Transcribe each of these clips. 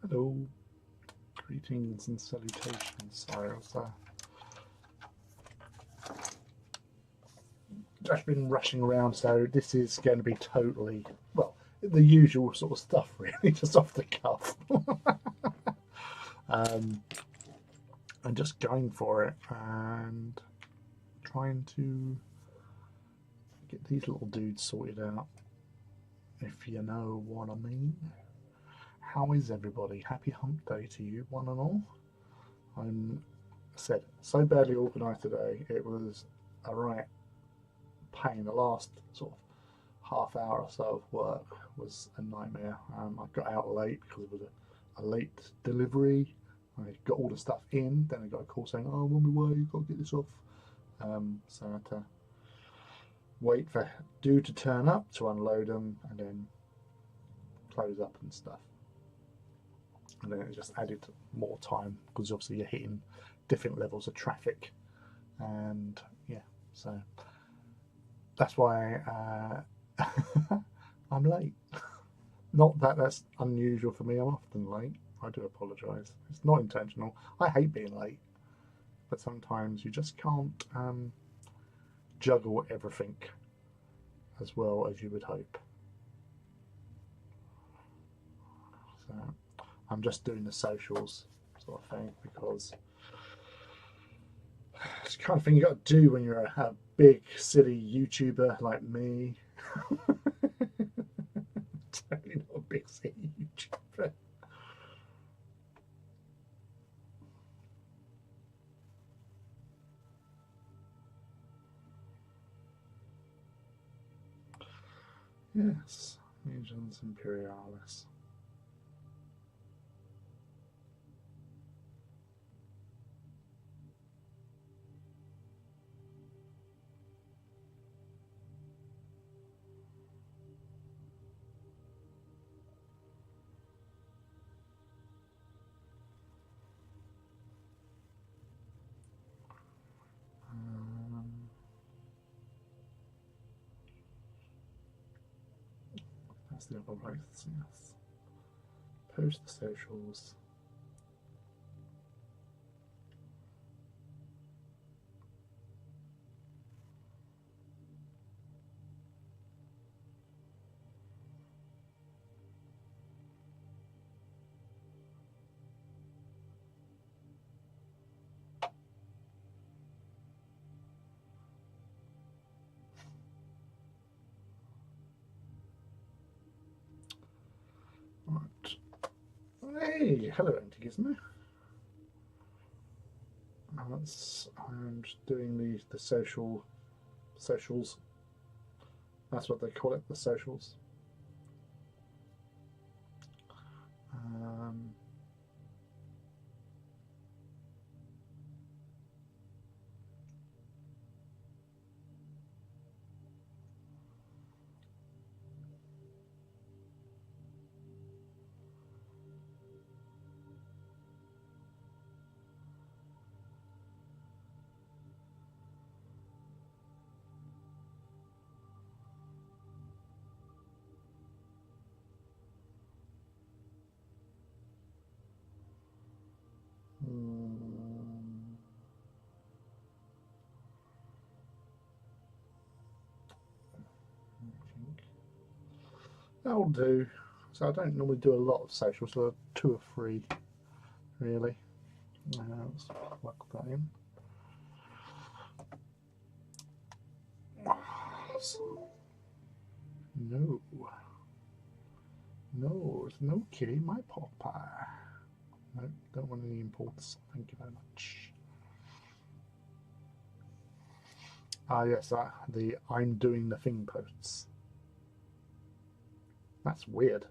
Hello, greetings and salutations. Sorry, I was just been rushing around, so this is going to be totally, well, the usual sort of stuff, really, just off the cuff. I'm just going for it and trying to get these little dudes sorted out, if you know what I mean. How is everybody? Happy hump day to you, one and all. I'm said so badly organised today. It was a right pain. The last sort of half hour or so of work was a nightmare. I got out late because it was a late delivery. I got all the stuff in, then I got a call saying, "Oh, I'm on my way. You've got to get this off." So I had to wait for dude to turn up to unload them and then close up and stuff. And then it just added more time because obviously you're hitting different levels of traffic, and yeah, so that's why I'm late. Not that that's unusual for me. I'm often late. I do apologise. It's not intentional. I hate being late, but sometimes you just can't juggle everything as well as you would hope. So I'm just doing the socials sort of thing because it's the kind of thing you got to do when you're a big silly YouTuber like me. Totally not a big silly YouTuber. Yes, Legions Imperialis. That's the other race, yes. Post the socials. Hey, hello, Antigizmo. I'm just doing the socials. That's what they call it, the socials. That'll do. So I don't normally do a lot of socials, so 2 or 3 really. Let's plug that in. No. No, there's no kitty, my pork pie. No, don't want any imports. Thank you very much. Ah, yes, the I'm doing the thing posts. That's weird.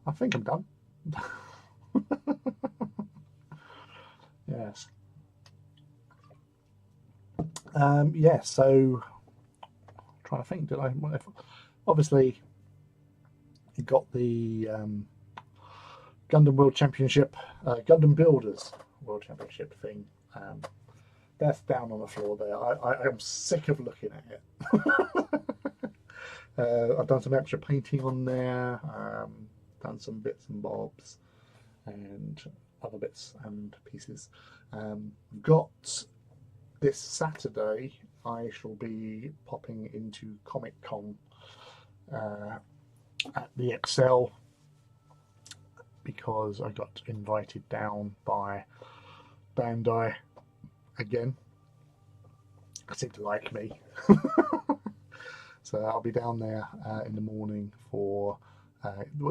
I think I'm done. Yes. Yeah, so trying to think, did I? Obviously, you got the Gundam World Championship, Gundam Builders World Championship thing. Um, that's down on the floor there. I am sick of looking at it. I've done some extra painting on there, done some bits and bobs, and other bits and pieces. Got this Saturday, I shall be popping into Comic Con at the Excel because I got invited down by Bandai again. They seem to like me. So I'll be down there in the morning for.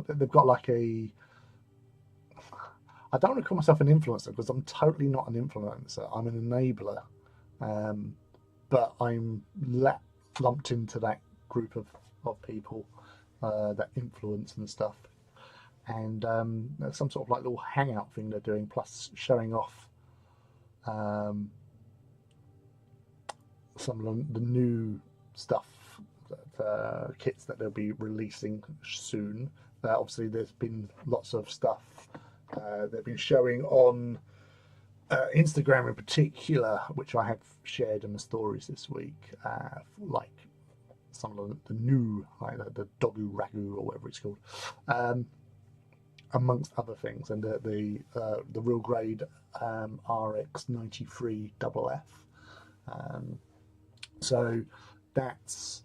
They've got like a. I don't want to call myself an influencer because I'm totally not an influencer. I'm an enabler, but I'm lumped into that group of people that influence and stuff. And there's some sort of like little hangout thing they're doing, plus showing off some of the new stuff, kits that they'll be releasing soon. Obviously, there's been lots of stuff they've been showing on Instagram in particular, which I have shared in the stories this week, like some of the new, like the Dogu Ragu or whatever it's called, amongst other things, and the real grade RX 93 FF. So that's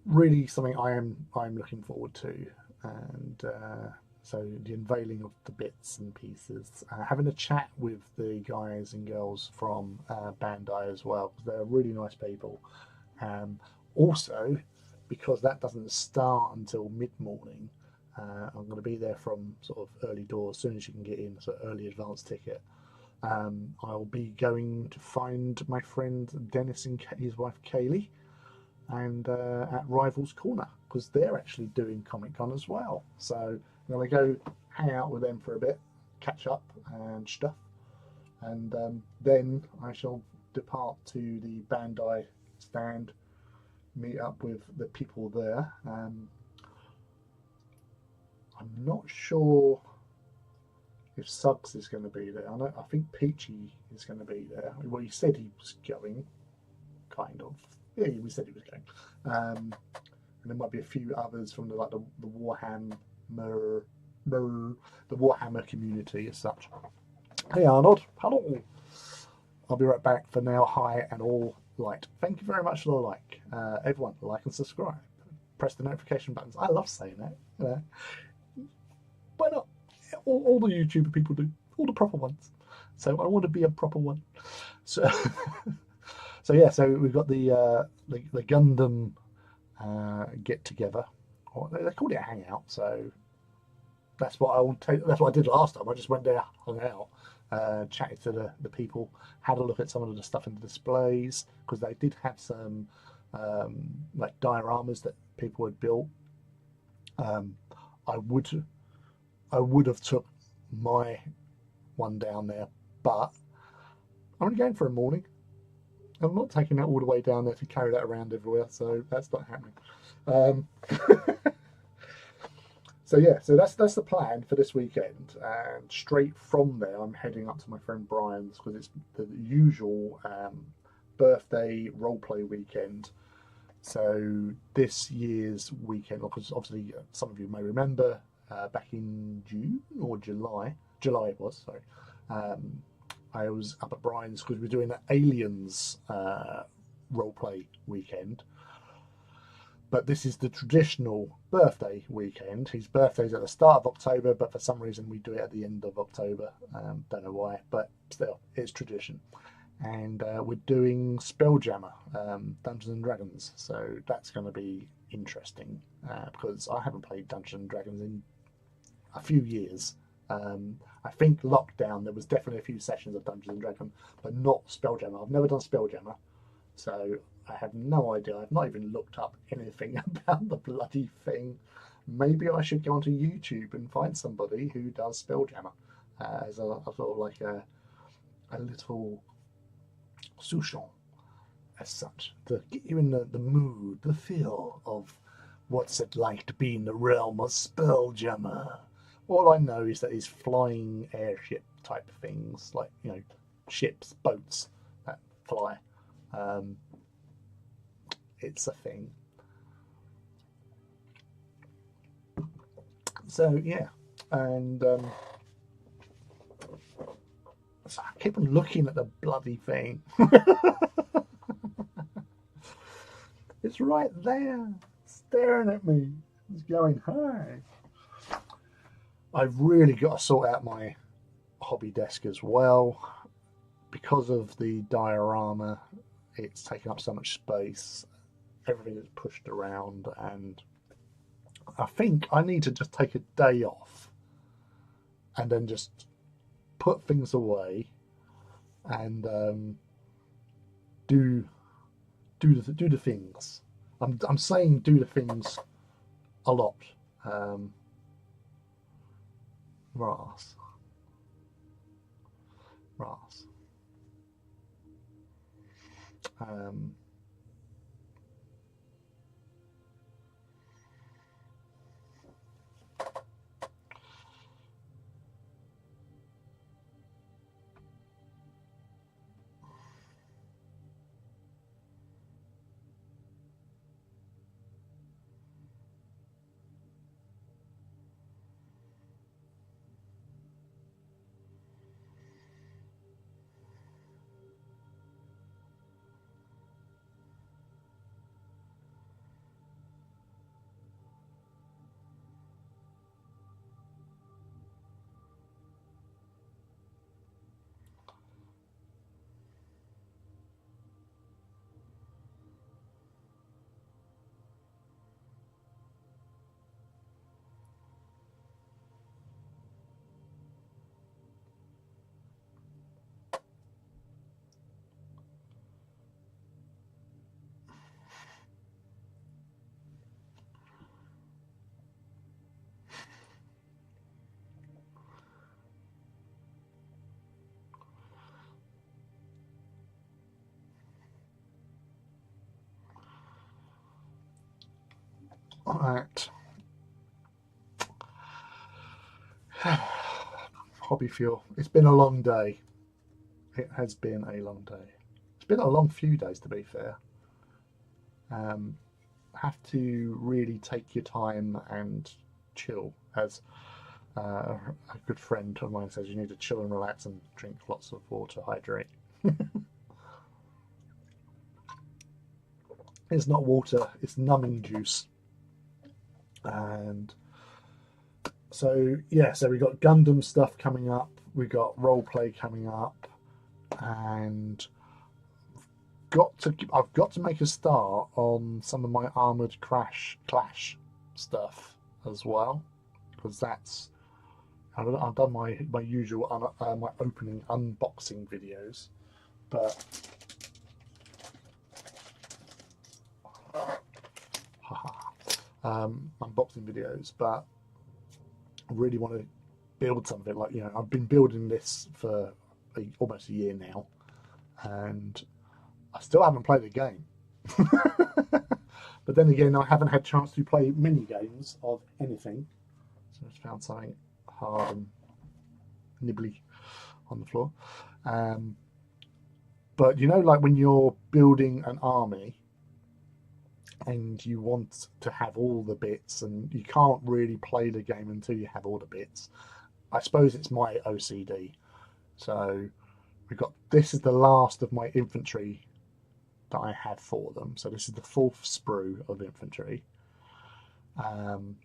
really something I'm looking forward to, and so the unveiling of the bits and pieces, having a chat with the guys and girls from Bandai as well, because they're really nice people. Also, because that doesn't start until mid-morning, I'm going to be there from sort of early doors, as soon as you can get in, so early advance ticket. I'll be going to find my friend Dennis and his wife Kaylee, and at Rivals Corner, because they're actually doing Comic Con as well. So I'm going to go hang out with them for a bit, catch up and stuff, and then I shall depart to the Bandai stand, meet up with the people there. I'm not sure if Suggs is going to be there. I think Peachy is going to be there. Well, he said he was going, kind of. Yeah, we said he was going. And there might be a few others from the Warhammer, the Warhammer community as such. Hey Arnold, hello. I'll be right back. For now, hi and all light. Thank you very much for the like. Everyone, like and subscribe. Press the notification buttons. I love saying that. You know. Why not? All the YouTuber people do, all the proper ones. So I want to be a proper one. So, so yeah. So we've got the Gundam get together. Or they called it a hangout. So that's what I want to take. That's what I did last time. I just went there, hung out, chatted to the people, had a look at some of the stuff in the displays, because they did have some like dioramas that people had built. I would have took my one down there, but I'm only going for a morning. I'm not taking that all the way down there to carry that around everywhere, so that's not happening. So yeah, so that's the plan for this weekend, and straight from there I'm heading up to my friend Brian's, because it's the usual birthday roleplay weekend. So this year's weekend, because obviously some of you may remember, back in June or July it was, sorry, I was up at Brian's because we were doing the Aliens roleplay weekend. But this is the traditional birthday weekend. His birthday's at the start of October, but for some reason we do it at the end of October. Don't know why, but still, it's tradition. And we're doing Spelljammer, Dungeons and Dragons. So that's going to be interesting, because I haven't played Dungeons and Dragons in a few years. I think lockdown, there was definitely a few sessions of Dungeons and Dragons, but not Spelljammer. I've never done Spelljammer, so I have no idea. I've not even looked up anything about the bloody thing. maybe I should go onto YouTube and find somebody who does Spelljammer as a sort of like a little solution as such to get you in the mood, the feel of what's it like to be in the realm of Spelljammer. All I know is that it's flying airship type things, like, you know, ships, boats that fly. It's a thing. So yeah, and so I keep on looking at the bloody thing. It's right there, staring at me. It's going, hi. I've really got to sort out my hobby desk as well. Because of the diorama, it's taking up so much space. Everything is pushed around, and I think I need to just take a day off and then just put things away and do the things. I'm saying do the things a lot. Ras. Um, Alright. Hobby fuel. It's been a long day. It has been a long day. It's been a long few days, to be fair. Have to really take your time and chill. As a good friend of mine says, you need to chill and relax and drink lots of water, hydrate. It's not water, it's numbing juice. And so yeah, so we got Gundam stuff coming up, we got roleplay coming up, and I've got to make a start on some of my Armored Clash stuff as well, because I've done my usual my opening unboxing videos, but unboxing videos, but I really want to build something. Like, you know, I've been building this for almost a year now, and I still haven't played the game. But then again, I haven't had a chance to play mini games of anything. So I just found something hard and nibbly on the floor. But you know, like when you're building an army and you want to have all the bits, and you can't really play the game until you have all the bits. I suppose it's my OCD. So this is the last of my infantry that I had for them. So this is the 4th sprue of infantry. I've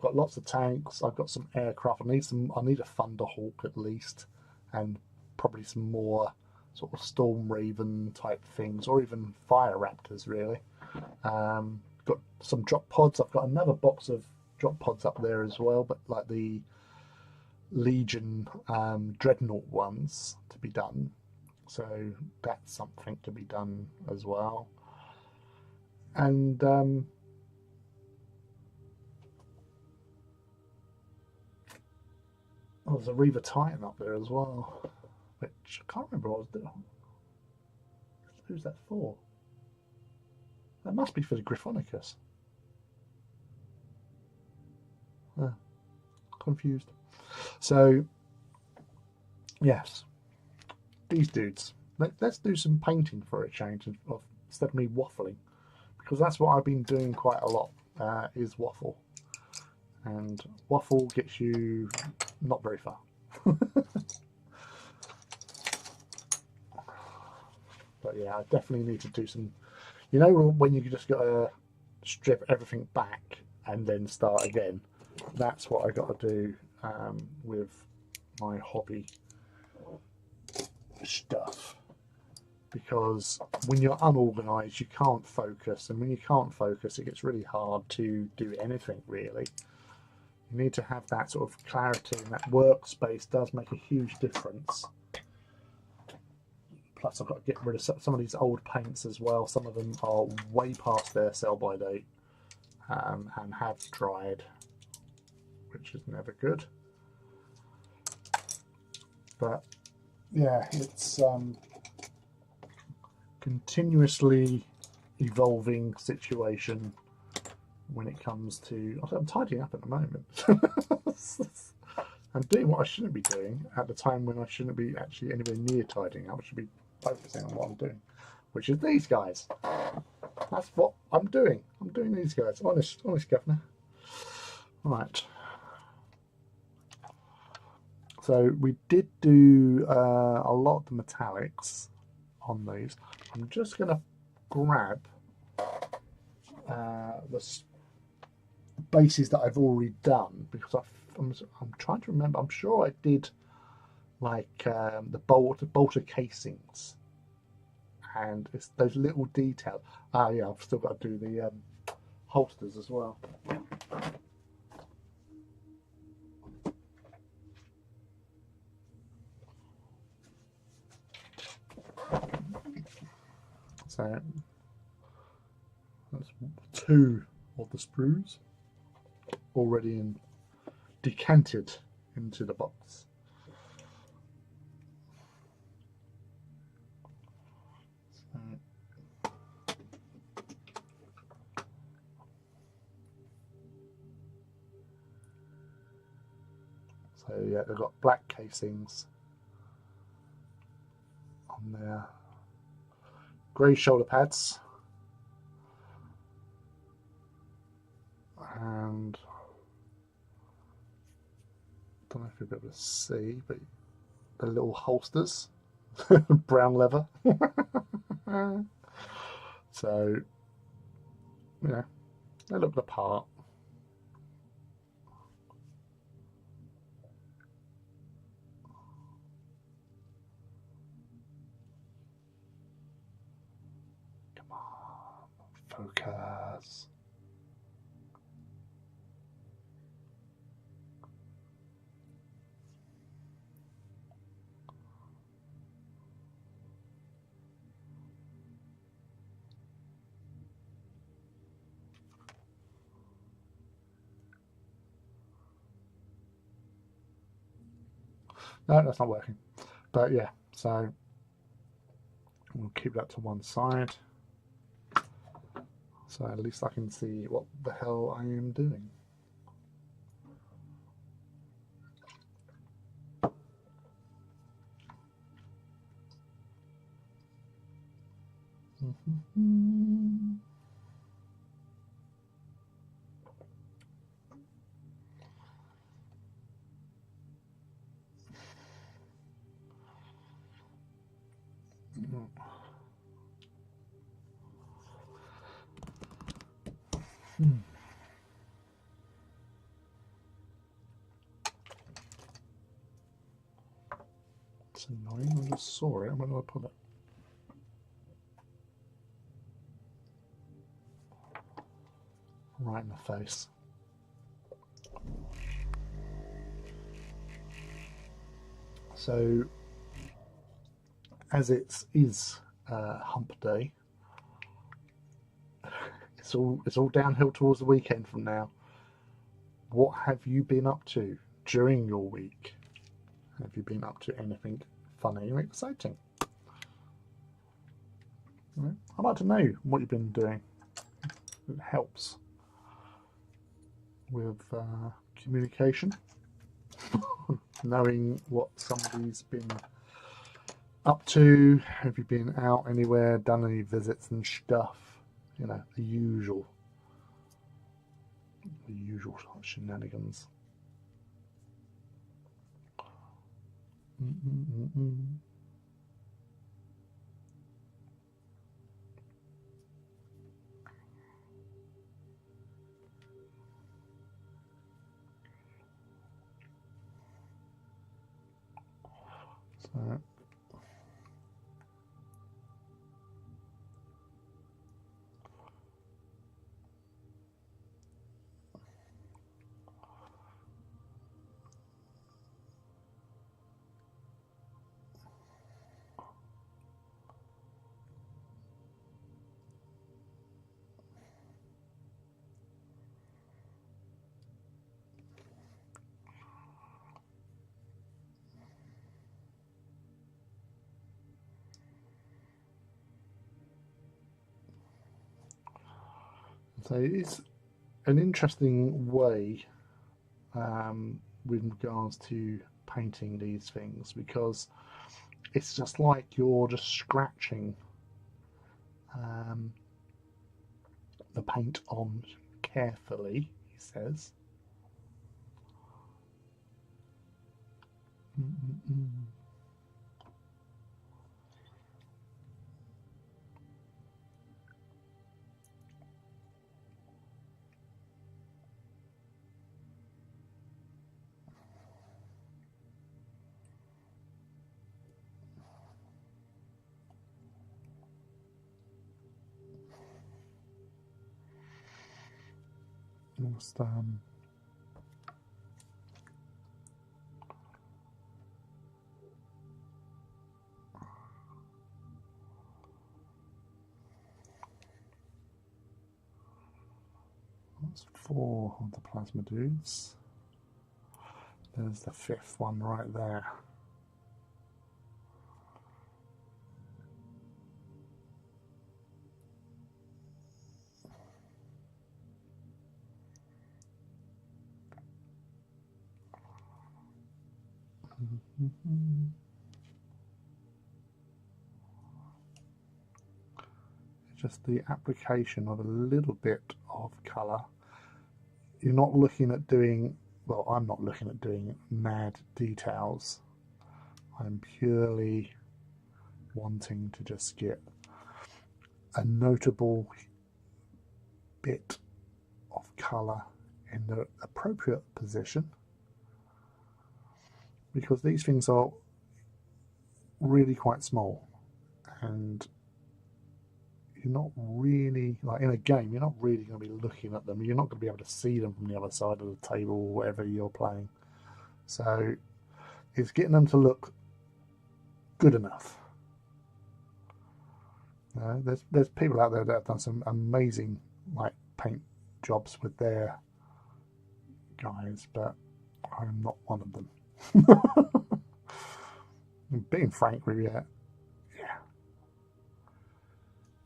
got lots of tanks. I've got some aircraft. I need a Thunderhawk at least, and probably some more sort of Storm Raven type things, or even Fire Raptors really. Got some drop pods. I've got another box of drop pods up there as well, but like the Legion Dreadnought ones to be done. So that's something to be done as well. And Oh, there's a Reaver Titan up there as well, which I can't remember what I was doing. Who's that for? That must be for the Gryphonicus. Confused. So, yes, these dudes. Let's do some painting for a change instead of me waffling, because that's what I've been doing quite a lot. Is waffle, and waffle gets you not very far. But yeah, I definitely need to do some. You know when you just got to strip everything back and then start again. That's what I got to do with my hobby stuff, because when you're unorganized you can't focus, and when you can't focus it gets really hard to do anything really. You need to have that sort of clarity, and that workspace does make a huge difference. Plus I've got to get rid of some of these old paints as well. Some of them are way past their sell by date and have dried, which is never good. But yeah, it's continuously evolving situation when it comes to. I'm tidying up at the moment. I'm doing what I shouldn't be doing at the time when I shouldn't be actually anywhere near tidying up. I should be focusing on what I'm doing, which is these guys. That's what I'm doing. I'm doing these guys. Honest, governor. Right. So we did do a lot of the metallics on these. I'm just going to grab the bases that I've already done, because I'm trying to remember. I'm sure I did like the bolter casings, and it's those little details. Ah, yeah, I've still got to do the holsters as well. So that's 2 of the sprues already decanted into the box. So yeah, they've got black casings on there, grey shoulder pads, and I don't know if you'll be able to see, but the little holsters, brown leather. So, you know, they look the part. Come on, focus. No, that's not working. But yeah, so we'll keep that to one side. So at least I can see what the hell I am doing. It's annoying. I just saw it. Where do I put it? Right in the face. So, as it is hump day, it's all downhill towards the weekend from now. What have you been up to during your week? Have you been up to anything funny or exciting? I'd like to know what you've been doing. It helps with communication, knowing what somebody's been up to. Have you been out anywhere, done any visits and stuff? You know, the usual shenanigans. So it's an interesting way with regards to painting these things, because it's just like you're just scratching the paint on carefully, he says. Almost, that's 4 of the plasma dudes. There's the 5th one right there. Just the application of a little bit of colour. You're not looking at doing, well, I'm not looking at doing mad details. I'm purely wanting to just get a notable bit of colour in the appropriate position, because these things are really quite small, and you're not really, like in a game, you're not really going to be looking at them. You're not going to be able to see them from the other side of the table or whatever you're playing. So it's getting them to look good enough. There's people out there that have done some amazing like paint jobs with their guys, but I'm not one of them. Being frank with you, yeah.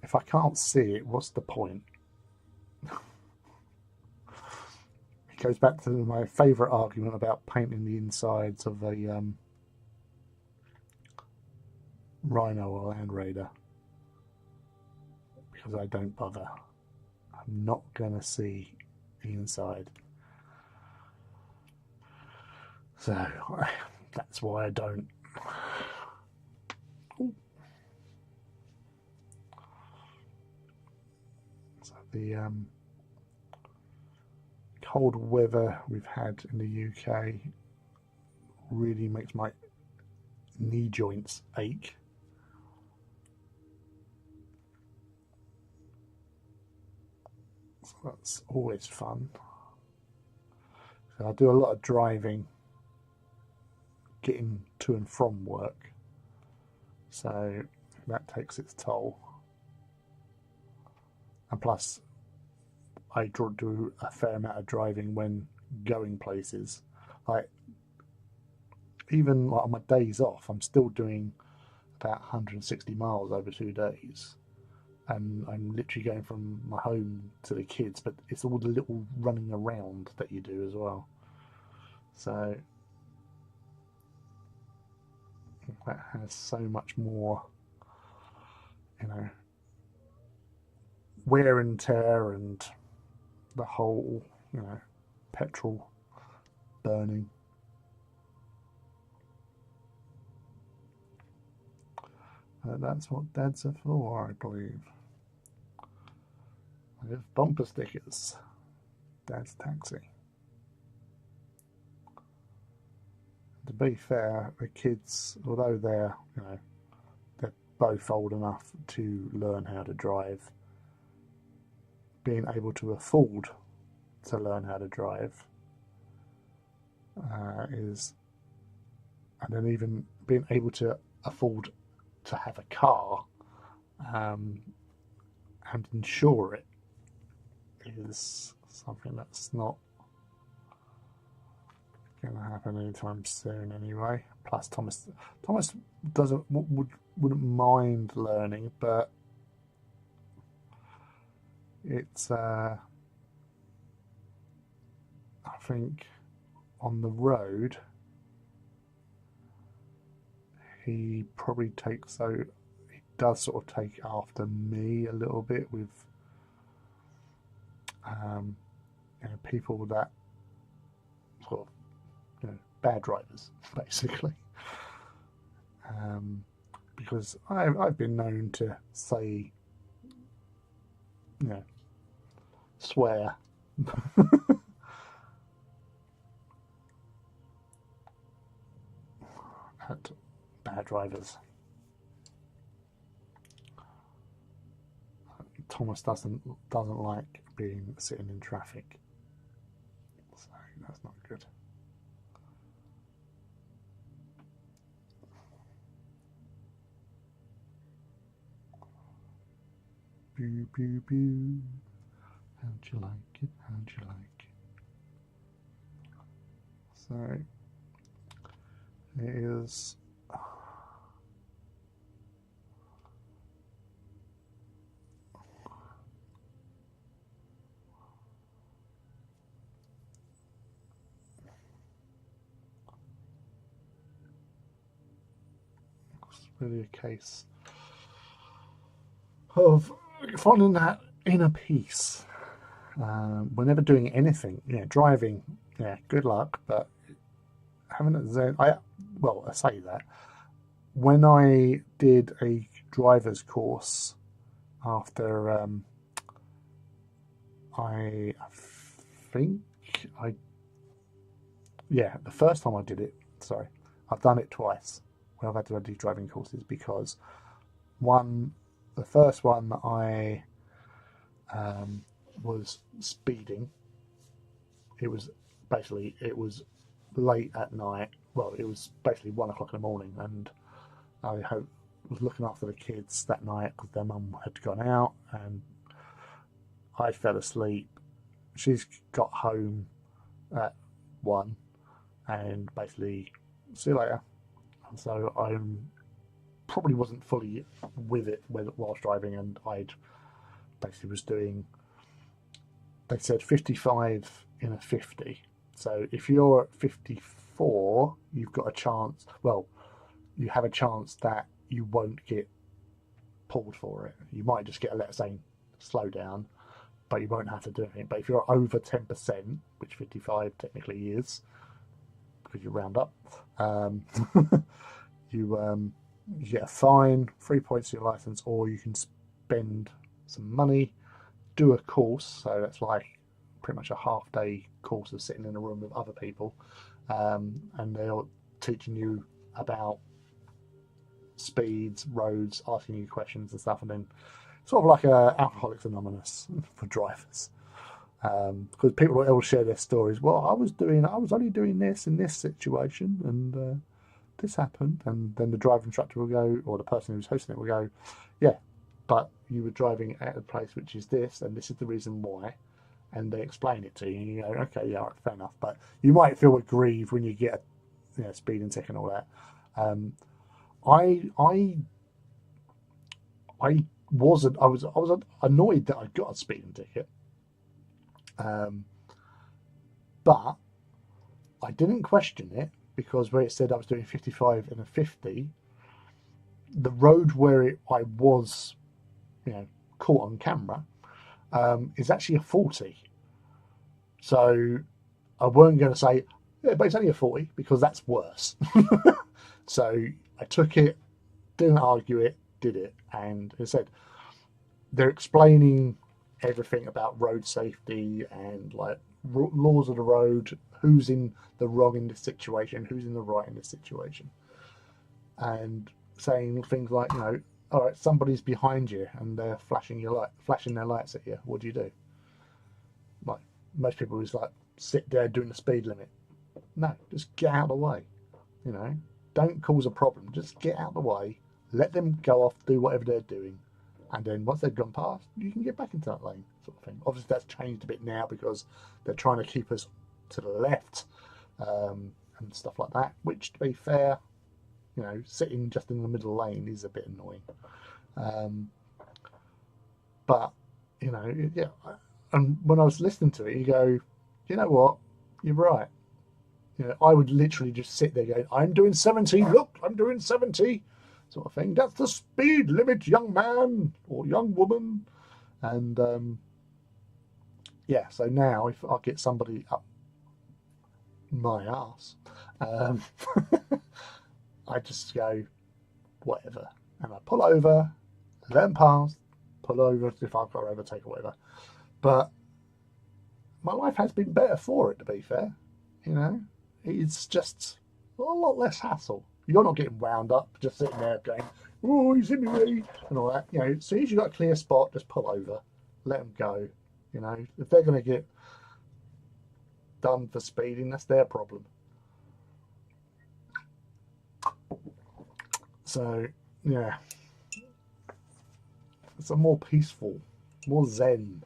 If I can't see it, what's the point? It goes back to my favourite argument about painting the insides of a Rhino or Land Raider, because I don't bother. I'm not going to see the inside. So that's why I don't. Ooh. So the cold weather we've had in the UK really makes my knee joints ache. So that's always fun. So I do a lot of driving, getting to and from work, so that takes its toll. And plus I do a fair amount of driving when going places. Like even like on my days off, I'm still doing about 160 miles over 2 days. And I'm literally going from my home to the kids, but it's all the little running around that you do as well. So that has so much more, you know, wear and tear and the whole, petrol burning. That's what dads are for, I believe. With bumper stickers. Dad's taxi. To be fair, the kids, although they're both old enough to learn how to drive, being able to afford to learn how to drive is, and then even being able to afford to have a car and insure it is something that's not going to happen anytime soon anyway. Plus Thomas wouldn't mind learning, but it's I think on the road he probably he does sort of take after me a little bit with people that sort of bad drivers basically, because I've been known to say swear at bad drivers. Thomas doesn't like being sitting in traffic, so that's not good. Boo boo boo. How'd you like it? How'd you like it? So it is. It's really a case of finding that inner peace. Whenever doing anything, driving, good luck, but having it zen. I say that when I did a driver's course after I think the first time I did it, sorry, I've done it twice where I've had to do driving courses because the first one I was speeding. It was late at night. Well, it was basically 1 o'clock in the morning, and I was looking after the kids that night because their mum had gone out, and I fell asleep. She's got home at 1, and basically, see you later. And so I probably wasn't fully with it whilst driving, and I'd basically was doing. They said 55 in a 50. So if you're at 54, you've got a chance. Well, you have a chance that you won't get pulled for it. You might just get a letter saying slow down, but you won't have to do anything. But if you're over 10%, which 55 technically is, because you round up, you get a fine, 3 points to your license, or you can spend some money, do a course. So that's like pretty much a half-day course of sitting in a room with other people, and they're teaching you about speeds, roads, asking you questions and stuff, and then sort of like a Alcoholics Anonymous for drivers. Because people will share their stories. Well, I was only doing this in this situation, and this happened. And then the driver instructor will go, or the person who's hosting it will go, yeah, but you were driving at a place which is this, and this is the reason why. And they explain it to you, and you go, okay, yeah, fair enough. But you might feel aggrieved when you get speeding ticket and all that. I was annoyed that I got a speeding ticket, but I didn't question it because where it said I was doing 55 and a 50, the road where I was, caught on camera, is actually a 40. So I weren't going to say, yeah, but it's only a 40 because that's worse. So I took it, didn't argue it, did it, and as I said, they're explaining everything about road safety and like laws of the road, who's in the wrong in this situation, who's in the right in this situation, and saying things like, all right, somebody's behind you and they're flashing their lights at you. What do you do? Like most people is like sit there doing the speed limit. No, just get out of the way. Don't cause a problem. Just get out of the way. Let them go off, do whatever they're doing, and then once they've gone past, you can get back into that lane, sort of thing. Obviously, that's changed a bit now because they're trying to keep us to the left and stuff like that. Which, to be fair, sitting just in the middle lane is a bit annoying. But yeah. And when I was listening to it, you go, you know what? You're right. I would literally just sit there going, I'm doing 70. Look, I'm doing 70. Sort of thing. That's the speed limit, young man or young woman. And yeah, so now if I get somebody up my arse, I just go, whatever. And I pull over, let them pass, pull over if I've got to overtake or whatever. But my life has been better for it, to be fair. It's just a lot less hassle. You're not getting wound up, just sitting there going, oh, he's in me, and all that. As soon as you've got a clear spot, just pull over, let them go. If they're going to get done for speeding, that's their problem. So, yeah, it's a more peaceful, more zen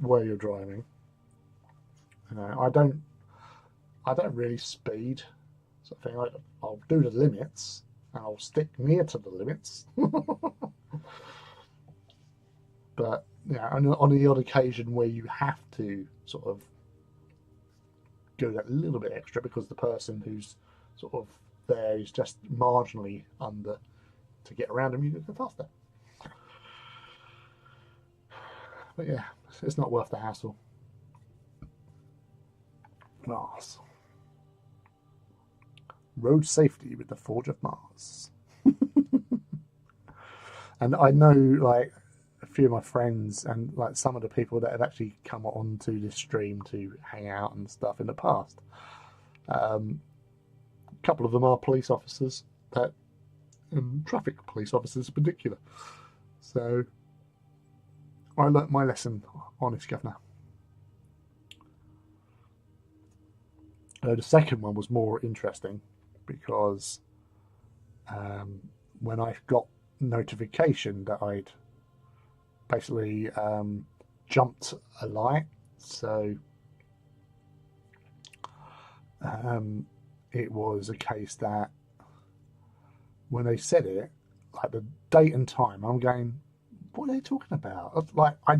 way you're driving. I don't really speed, sort of thing. I'll do the limits and I'll stick near to the limits. But on the odd occasion where you have to sort of go that little bit extra because the person who's sort of there is just marginally under to get around them, you go faster. But yeah, it's not worth the hassle. Mars. Road safety with the Forge of Mars. And I know like a few of my friends and like some of the people that have actually come onto this stream to hang out and stuff in the past. A couple of them are police officers, traffic police officers in particular. So I learnt my lesson, honest governor. The second one was more interesting because when I got notification that I'd basically jumped a light, so it was a case that when they said it, like the date and time, I'm going, what are they talking about? Like I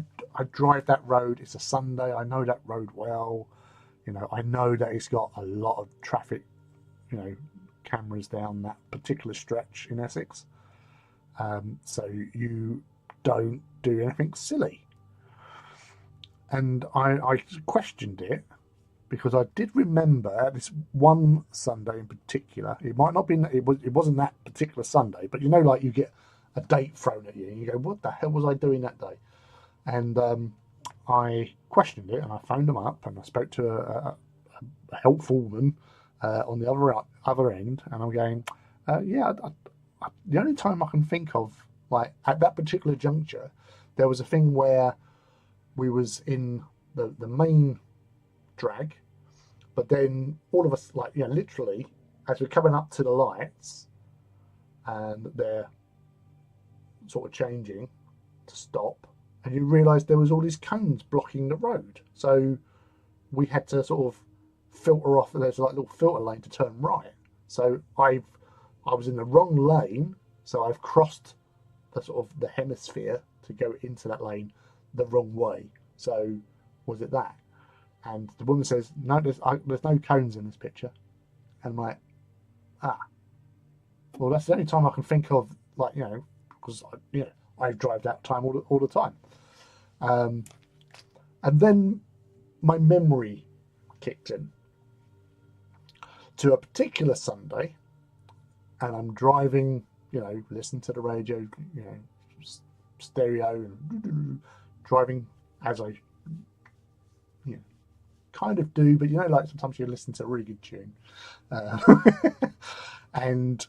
drive that road, it's a Sunday, I know that road well. I know that it's got a lot of traffic, cameras down that particular stretch in Essex. So you don't do anything silly. And I questioned it because I did remember this one Sunday in particular. It might not be, it wasn't that particular Sunday, but like you get a date thrown at you and you go, what the hell was I doing that day? And I questioned it and I phoned them up and I spoke to a helpful woman on the other end, and I'm going, the only time I can think of, like at that particular juncture, there was a thing where we was in the main drag, but then all of us, literally, as we're coming up to the lights and they're sort of changing to stop, and you realise there was all these cones blocking the road. So we had to sort of filter off. There's like a little filter lane to turn right. So I was in the wrong lane, so I've crossed the sort of the hemisphere to go into that lane the wrong way. So was it that? And the woman says, no, there's no cones in this picture. And I'm like, well, that's the only time I can think of, like, because I drive that time all the time. And then my memory kicked in to a particular Sunday, and I'm driving, listening to the radio, stereo, and driving as I, kind of do, but like sometimes you listen to a really good tune, and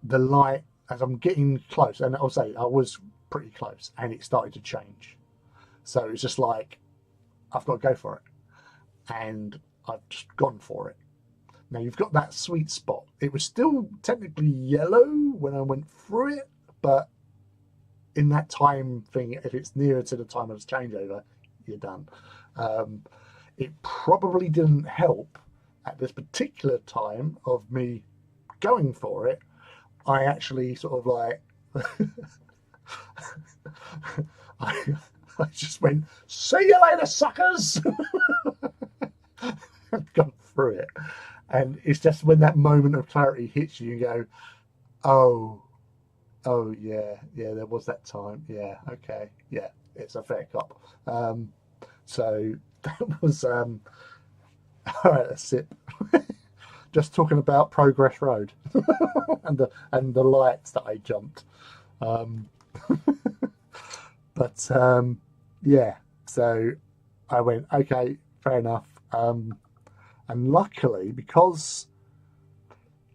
the light as I'm getting close, and I'll say I was pretty close, and it started to change. So it's just like I've got to go for it, and I've just gone for it. Now you've got that sweet spot. It was still technically yellow when I went through it, but in that time thing, if it's nearer to the time of the changeover, you're done. It probably didn't help at this particular time of me going for it. I actually sort of like, I just went, see you later, suckers! I've gone through it. And it's just when that moment of clarity hits you, you go, oh yeah, there was that time. Yeah, okay, yeah, it's a fair cop. So that was, all right, that's it. Just talking about Progress Road and the lights that I jumped. But yeah, so I went, okay, fair enough. And luckily, because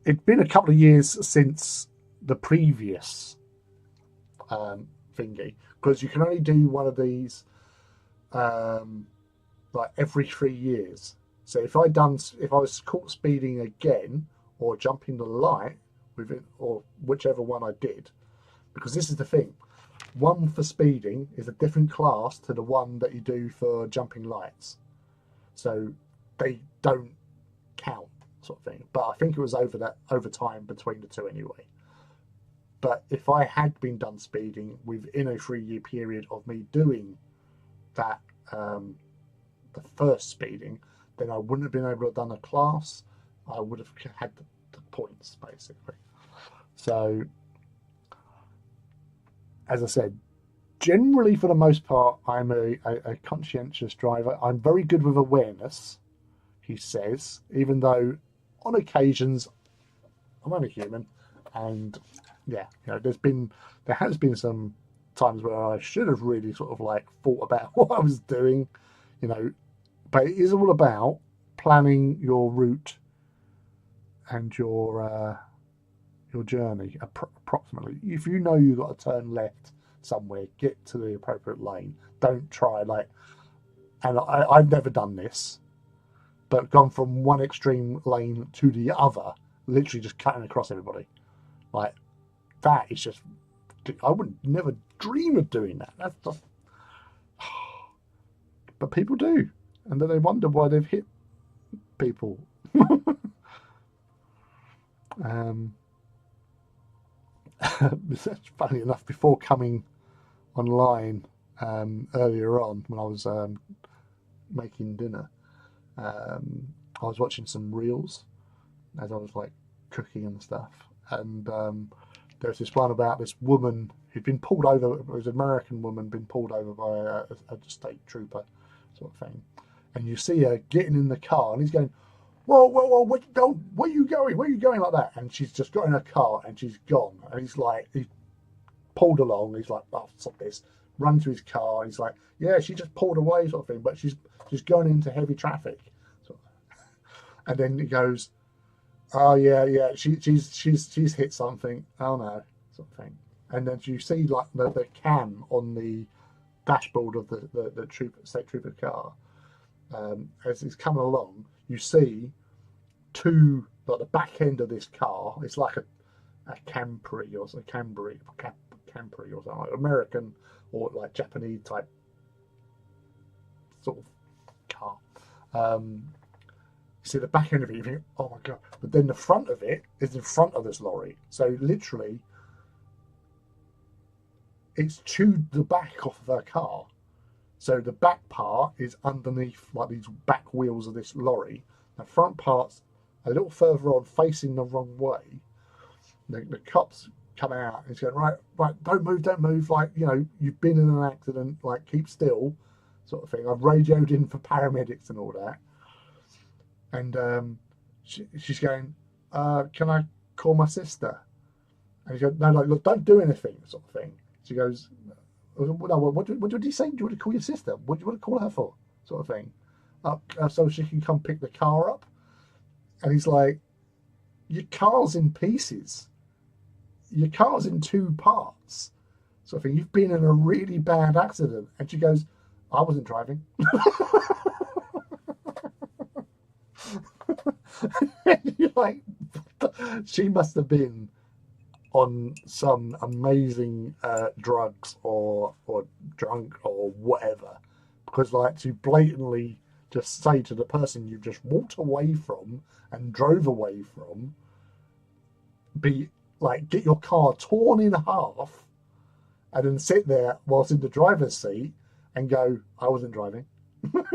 it'd been a couple of years since the previous thingy, because you can only do one of these like every 3 years. So if I was caught speeding again or jumping the light within, or whichever one I did, because this is the thing, one for speeding is a different class to the one that you do for jumping lights, so they don't count, sort of thing. But I think it was over time between the two anyway. But if I had been done speeding within a 3-year period of me doing that, the first speeding, then I wouldn't have been able to have done a class. I would have had the points, basically. So, as I said, generally for the most part, I'm a conscientious driver. I'm very good with awareness, he says, even though on occasions I'm only human, and yeah, there has been some times where I should have really sort of like thought about what I was doing, but it is all about planning your route and your journey approximately. If you know you've got to turn left somewhere, get to the appropriate lane. Don't try and I've never done this, but gone from one extreme lane to the other, literally just cutting across everybody. Like, that is just, I would never dream of doing that. That's just, but people do, and then they wonder why they've hit people. Funny enough, before coming online earlier on, when I was making dinner, I was watching some reels as I was like cooking and stuff, and there was this one about this woman who'd been pulled over. It was an American woman been pulled over by a state trooper, sort of thing, and you see her getting in the car, and he's going, whoa, where are you going? Where are you going like that? And she's just got in her car and she's gone. And he's pulled along. He's like, oh, stop this. Run to his car. And he's like, yeah, she just pulled away, sort of thing. But she's going into heavy traffic. And then he goes, oh yeah, she's hit something. Oh no, sort of thing. And then you see like the cam on the dashboard of the state trooper car. As he's coming along, you see like the back end of this car. It's like a Camry or something, Camry or something, like American or like Japanese type sort of car. see the back end of it, you think, oh my god. But then the front of it is in front of this lorry. So literally, it's chewed the back off of her car. So the back part is underneath like these back wheels of this lorry. The front part's a little further on, facing the wrong way. The cops come out and he's going, right, don't move. Like, you know, you've been in an accident, like, keep still, sort of thing. I've radioed in for paramedics and all that. And she's going, can I call my sister? And he goes, no, like, look, don't do anything, sort of thing. She goes, no, what did you say? Do you want to call your sister? What do you want to call her for? Sort of thing. So she can come pick the car up. And he's like, your car's in pieces. Your car's in two parts. Sort of thing. You've been in a really bad accident. And she goes, I wasn't driving. And you're like, she must have been on some amazing drugs or drunk or whatever, because like to blatantly just say to the person you've just walked away from and drove away from, be like, get your car torn in half and then sit there whilst in the driver's seat and go, I wasn't driving. What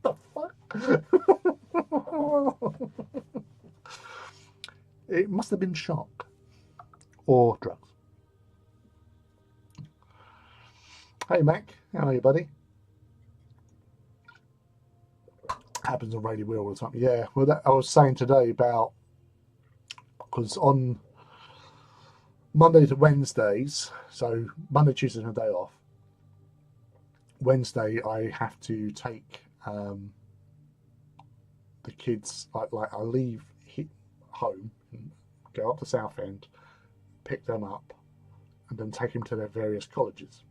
the fuck? It must have been shock or drugs. Hey Mac, how are you, buddy? Happens on Radio Wheel all the time. Yeah, well, that I was saying today about, because on Monday to Wednesdays, so Monday, Tuesday, and a day off. Wednesday, I have to take the kids. Like I leave home, and go up to Southend, pick them up, and then take them to their various colleges.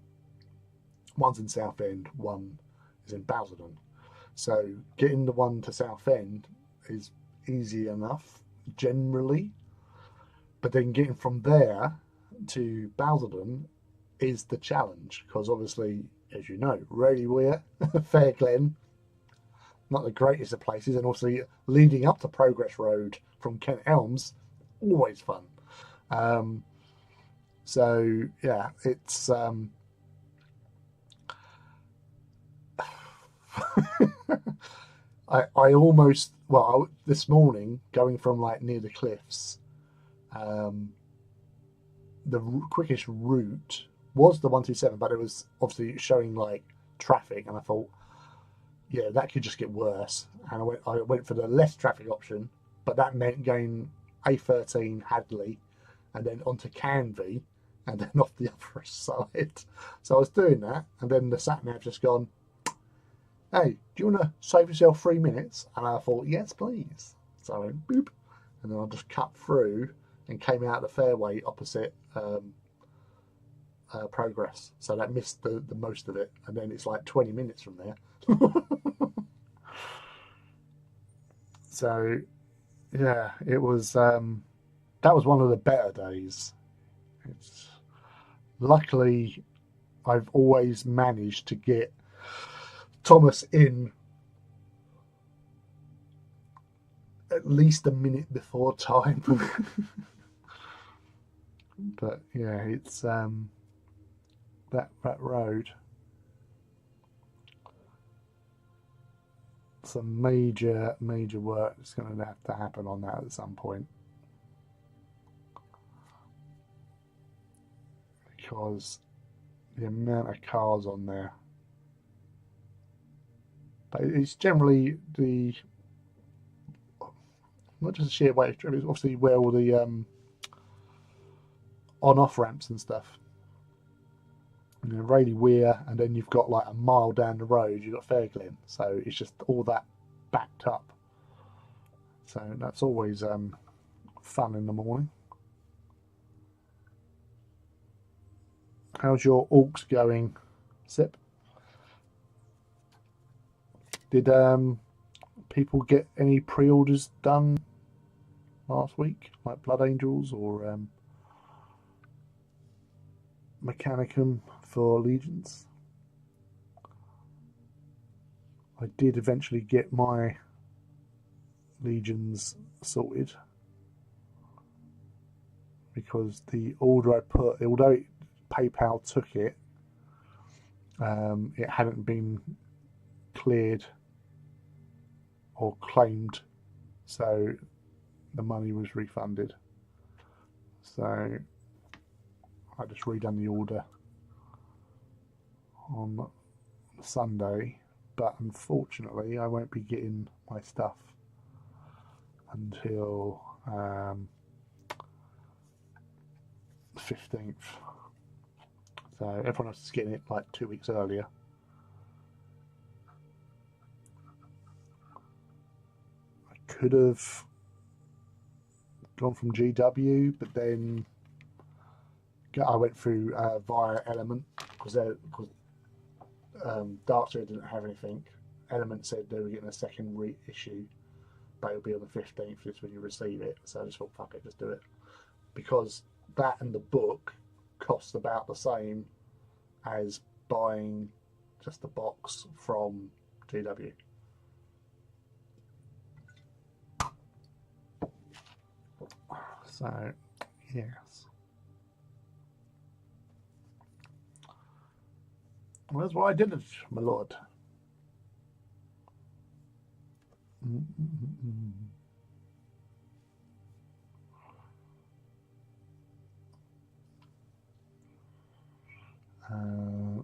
One's in Southend, one is in Basildon. So getting the one to Southend is easy enough generally, but then getting from there to Basildon is the challenge, because obviously, as you know, really we're Fair Glen, not the greatest of places, and also leading up to Progress Road from Kent Elms, always fun. So yeah, it's I almost, well, this morning going from like near the cliffs, the quickest route was the 127, but it was obviously showing like traffic, and I thought, yeah, that could just get worse. And I went for the less traffic option, but that meant going A13 Hadley, and then onto Canvey, and then off the other side. So I was doing that, and then the sat nav just gone, hey, do you want to save yourself 3 minutes? And I thought, yes, please. So I went boop, and then I just cut through and came out the fairway opposite Progress. So that missed the most of it, and then it's like 20 minutes from there. So yeah, it was that was one of the better days. It's luckily I've always managed to get Thomas in at least a minute before time. But yeah, it's that road, some major work is going to have to happen on that at some point, because the amount of cars on there. But it's generally the, not just the sheer weight, it's obviously where all the on-off ramps and stuff. You know, Rayleigh Weir, and then you've got like a mile down the road, you've got Fair Glen. So it's just all that backed up. So that's always fun in the morning. How's your Orcs going, Sip? Did people get any pre-orders done last week, like Blood Angels or Mechanicum for Legions? I did eventually get my Legion's sorted, because the order I put, although PayPal took it, it hadn't been cleared or claimed, so the money was refunded. So I just redone the order on Sunday, but unfortunately I won't be getting my stuff until the 15th. So everyone else is getting it like 2 weeks earlier. I could have gone from GW, but then I went through via Element, because Darkseid didn't have anything. Element said they were getting a second reissue, but it'll be on the 15th is when you receive it. So I just thought, fuck it, just do it, because that and the book cost about the same as buying just the box from GW. So yes, well, that's why I did it, my lord.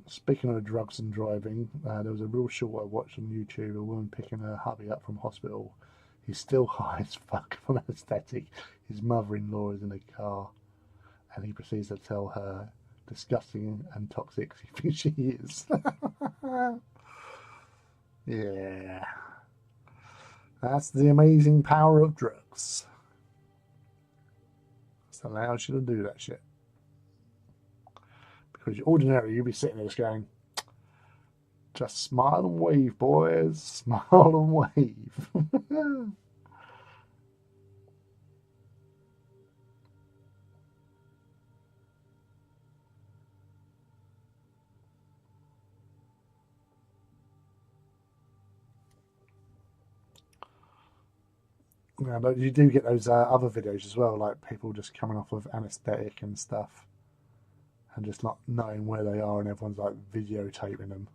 Speaking of drugs and driving, there was a real short I watched on YouTube. A woman picking her hubby up from hospital. He's still high as fuck from anesthetic. His mother-in-law is in a car, and he proceeds to tell her disgusting and toxic he thinks she is. Yeah, that's the amazing power of drugs. It allows you to do that shit. Because ordinarily you'd be sitting there just going, just smile and wave, boys, smile and wave. Yeah, but you do get those other videos as well, like people just coming off of anaesthetic and stuff, and just not knowing where they are, and everyone's like videotaping them.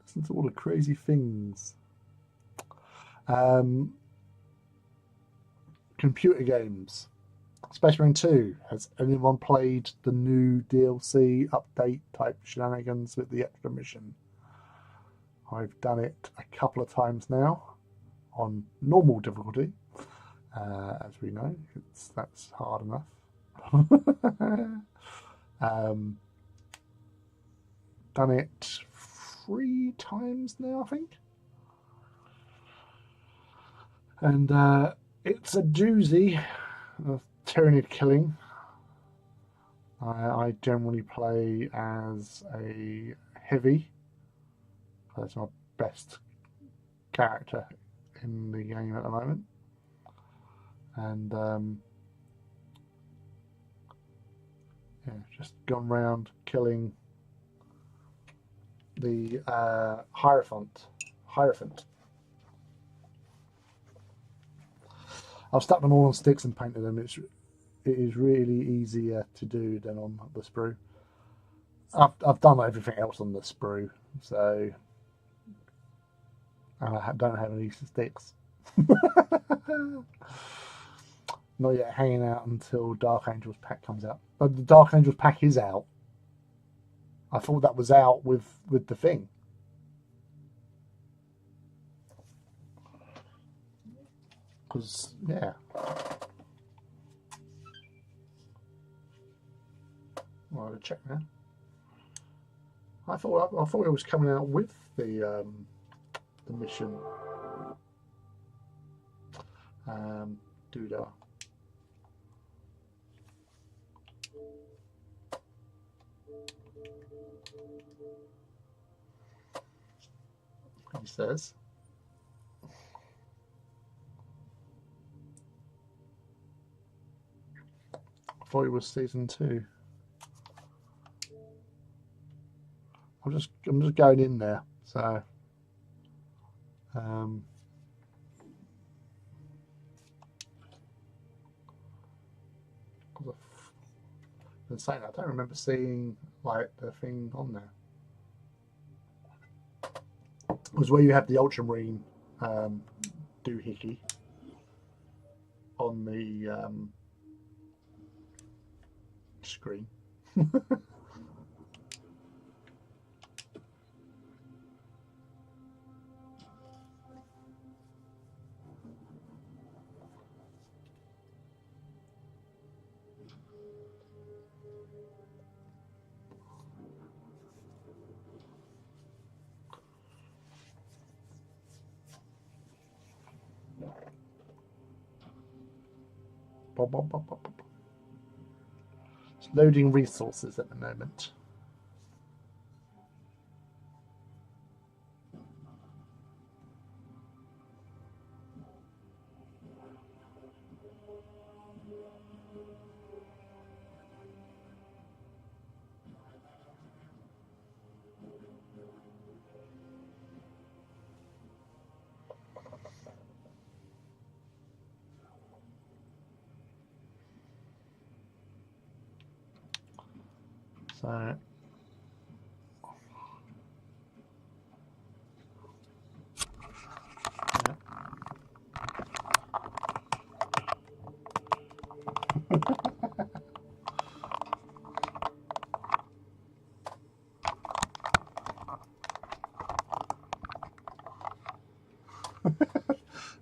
Listen to all the crazy things. Computer games. Space Marine 2. Has anyone played the new DLC update type shenanigans with the extra mission? I've done it a couple of times now on normal difficulty. As we know, that's hard enough. Done it 3 times now, I think. And it's a doozy of Tyranid killing. I generally play as a heavy. That's my best character in the game at the moment. And yeah, just gone round killing the Hierophant. I've stuck them all on sticks and painted them. It is really easier to do than on the sprue. I've done everything else on the sprue, so I don't have any sticks. Not yet hanging out until Dark Angels pack comes out. But the Dark Angels pack is out. I thought that was out with the thing. Because yeah. Well, I'll check now. I thought it was coming out with the mission. Doodah. He says. I thought it was season 2. I'm just going in there. So um, and saying I don't remember seeing like the thing on there. It was where you have the Ultramarine doohickey on the screen. It's loading resources at the moment. So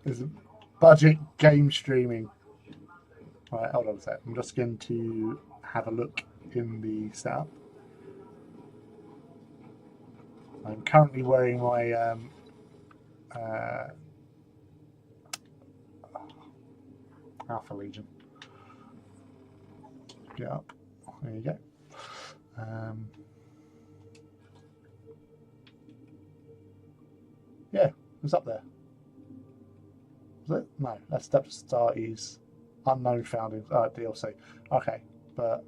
there's budget game streaming. Right, hold on a sec. I'm just going to have a look in the setup. I'm currently wearing my Alpha Legion. Get up. There you go. Yeah, it's up there. Was it? No, that's Step to Start is Unknown Founding DLC. Okay, but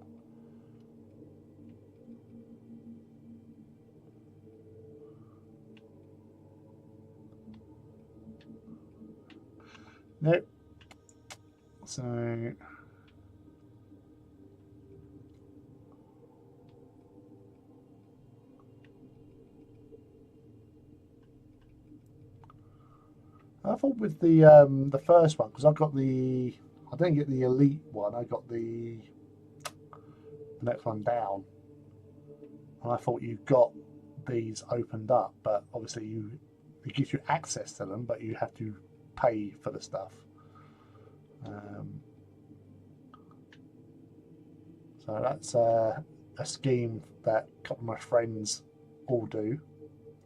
nope. So I thought with the first one, because I didn't get the elite one. I got the next one down, and I thought you got these opened up, but obviously it gives you access to them, but you have to pay for the stuff. So that's a scheme that a couple of my friends all do.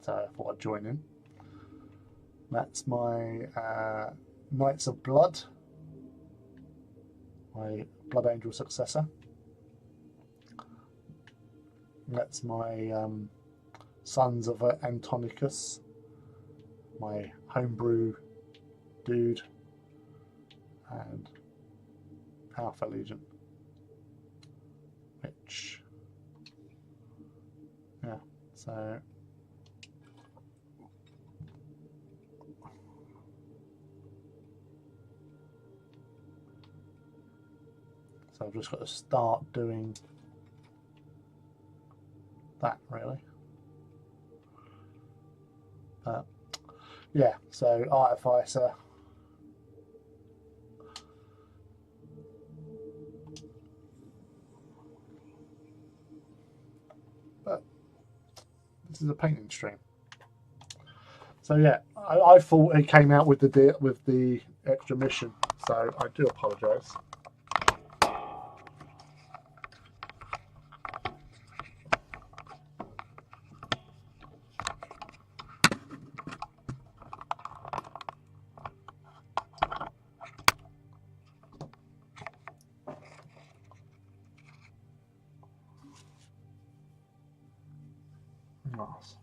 So I thought I'd join in. That's my Knights of Blood, my Blood Angel successor. That's my Sons of Antonicus, my homebrew dude, and Alpha Legion. Which, yeah, so. So I've just got to start doing that, really. But yeah, so Artificer. But this is a painting stream. So yeah, I thought it came out with the extra mission. So I do apologise. Nice.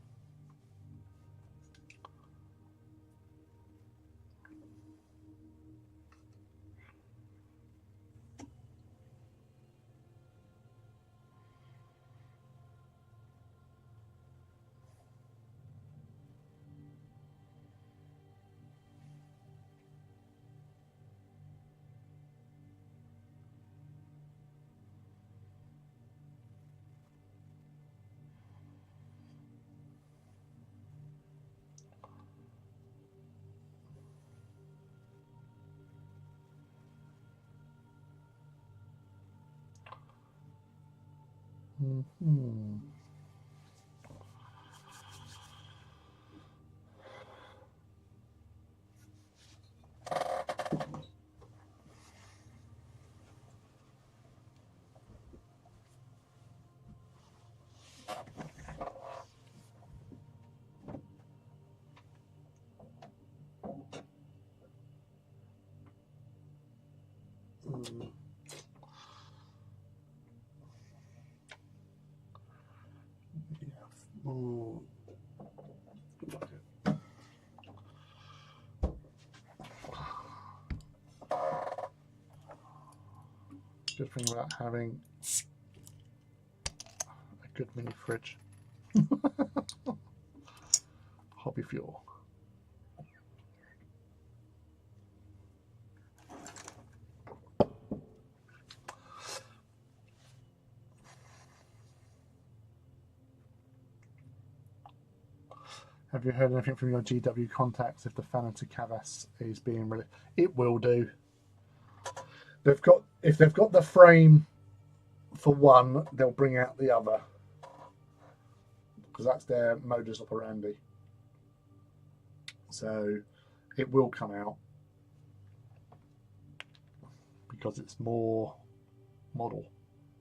Mm-hmm. Yeah. Ooh. Good thing about having a good mini fridge. Hobby fuel. Have you heard anything from your GW contacts if the Fanatic Cavas is being released? It will do. If they've got the frame for one, they'll bring out the other because that's their modus operandi. So it will come out because it's more model,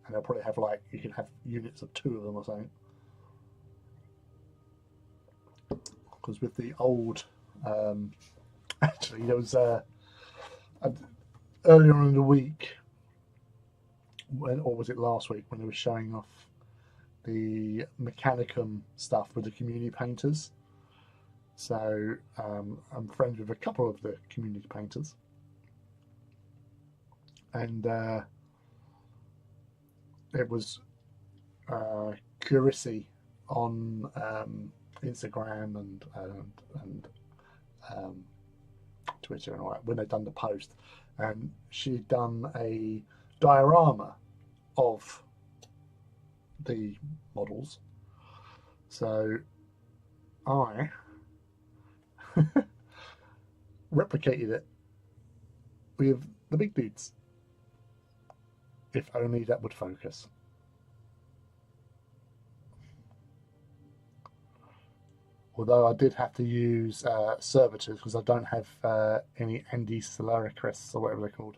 and they'll probably have like you can have units of 2 of them or something. Because with the old, actually there was earlier on in the week, or was it last week, when they were showing off the Mechanicum stuff with the community painters. So I'm friends with a couple of the community painters, and it was Curissy on Instagram and Twitter and all that when they'd done the post, and she'd done a diorama of the models. So I replicated it with the big dudes. If only that would focus. Although I did have to use servitors because I don't have any Andy Solaricris or whatever they're called.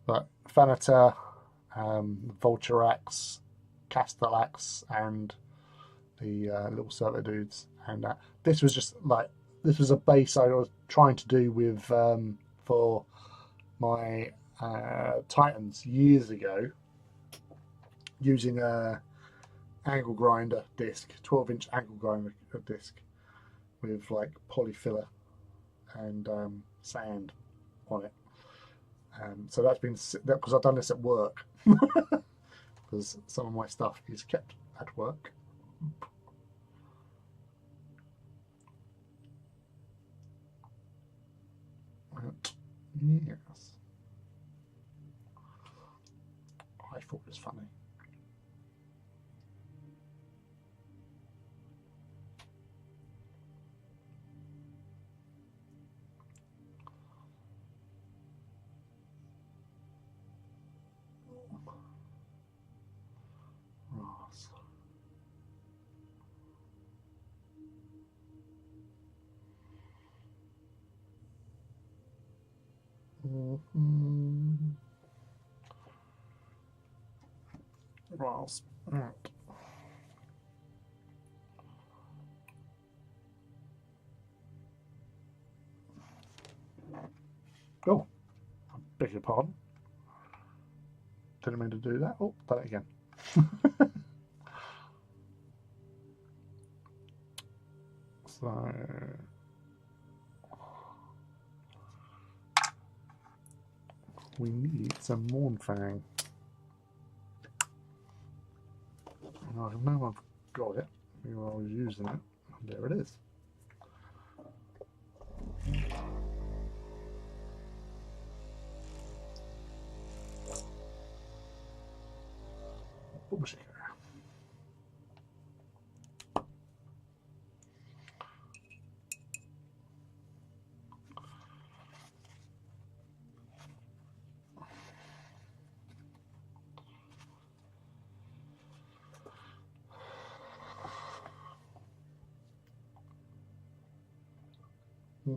But Fanata, Vulturax, Castellax, and the little servitor dudes. And this was just like, this was a base I was trying to do with for my Titans years ago, using a angle grinder disc, 12-inch angle grinder disc with like polyfiller and sand on it. So that's been because I've done this at work because some of my stuff is kept at work. But, yes, I thought it was funny. Ross. Ross. Oh, I beg your pardon. Didn't mean to do that. Oh, done it again. So we need some Mournfang. I know I've got it. I was using it. There it is. Publisher. I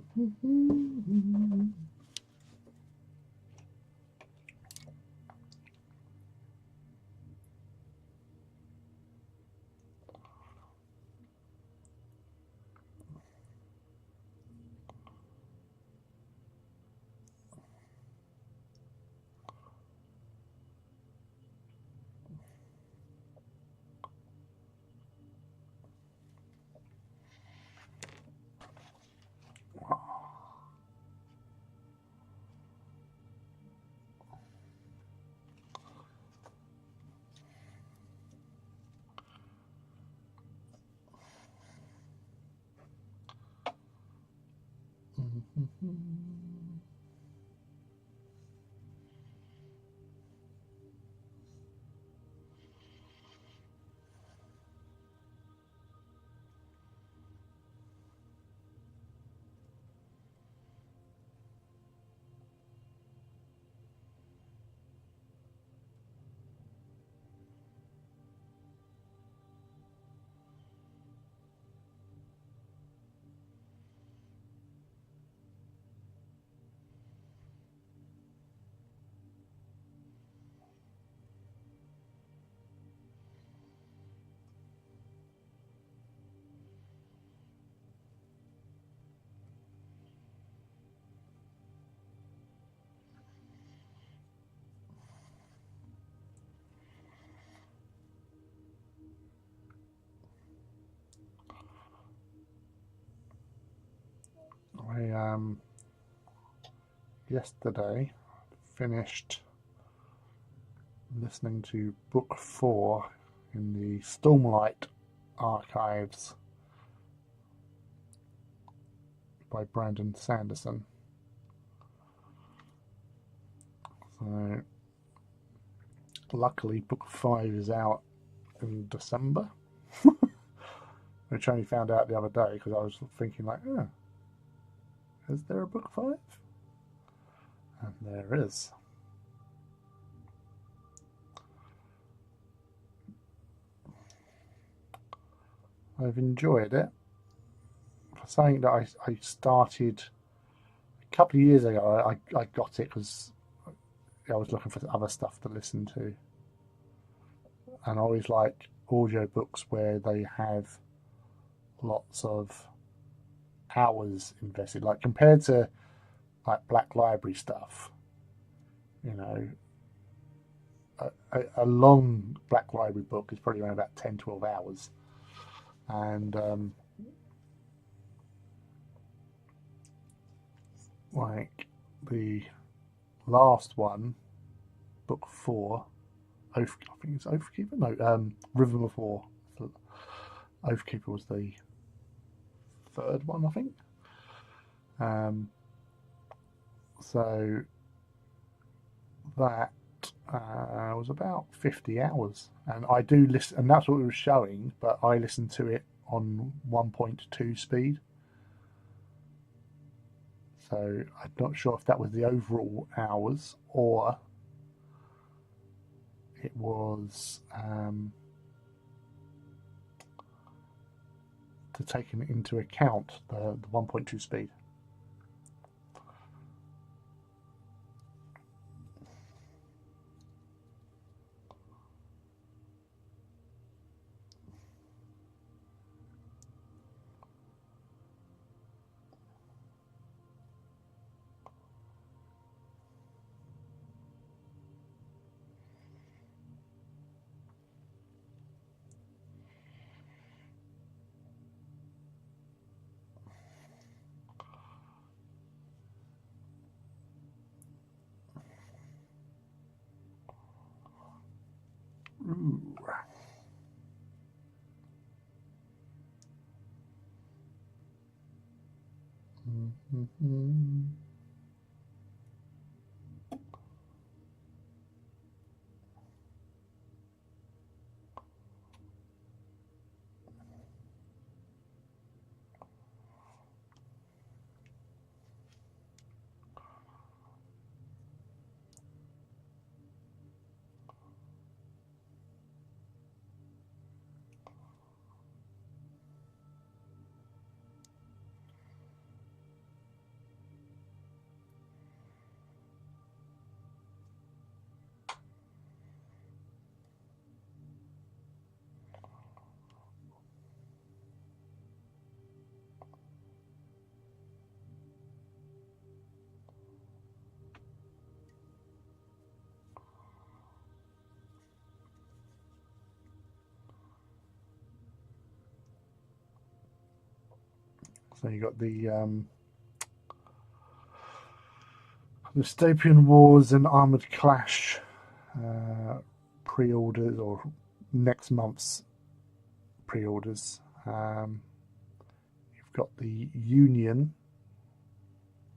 yesterday finished listening to book 4 in the Stormlight archives by Brandon Sanderson. So luckily book 5 is out in December, which I only found out the other day because I was thinking like, oh, is there a book 5? And there is. I've enjoyed it. For something that I started a couple of years ago, I got it because I was looking for other stuff to listen to. And I always like audiobooks where they have lots of hours invested. Like compared to like Black Library stuff, you know, a long Black Library book is probably around about 10-12 hours. And like the last one, book 4, I think it's Oathkeeper. No, Rhythm of War. Oathkeeper was the third one, I think. So that was about 50 hours, and I do listen, and that's what it was showing. But I listened to it on 1.2 speed. So I'm not sure if that was the overall hours or it was to take into account the 1.2 speed. Ooh. Mm-hmm. So you got the Dystopian Wars and Armored Clash pre-orders, or next month's pre-orders. You've got the Union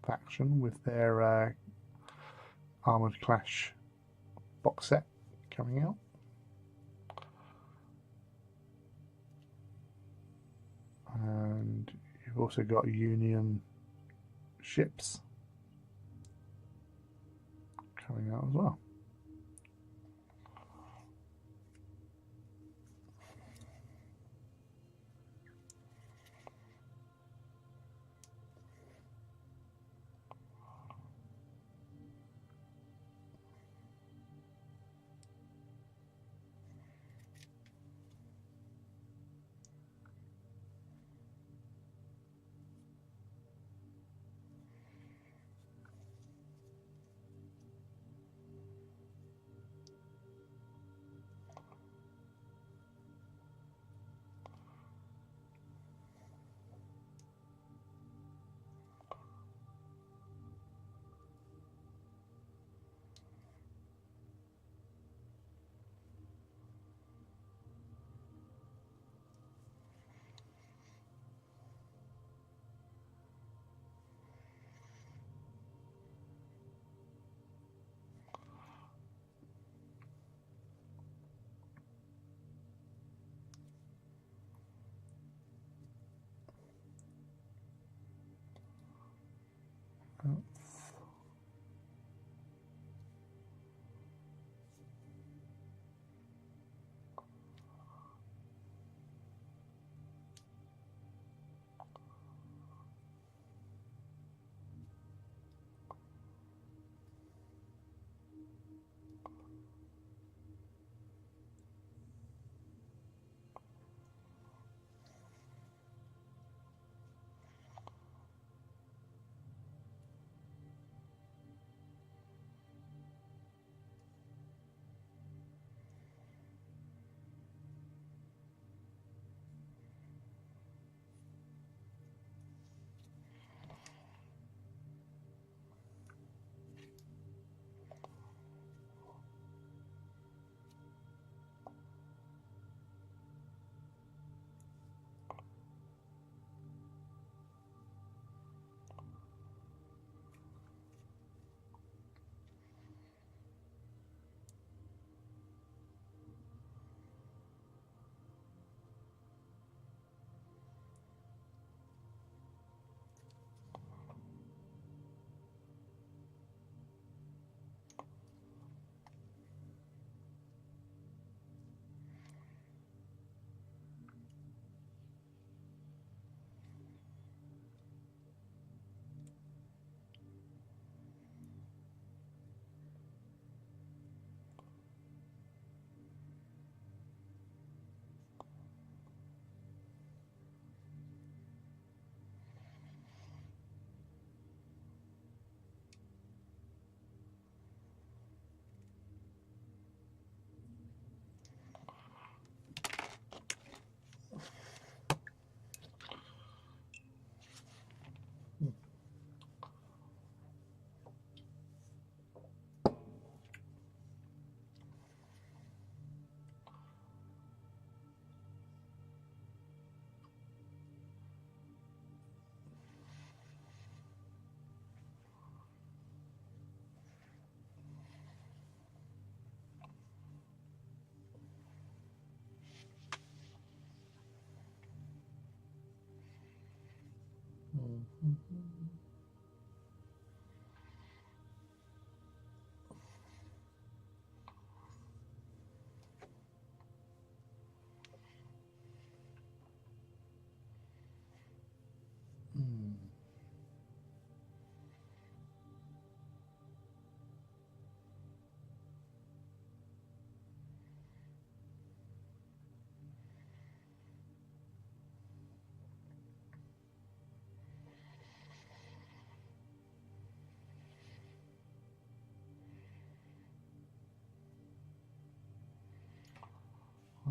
faction with their Armored Clash box set coming out. And you've also got Union ships coming out as well.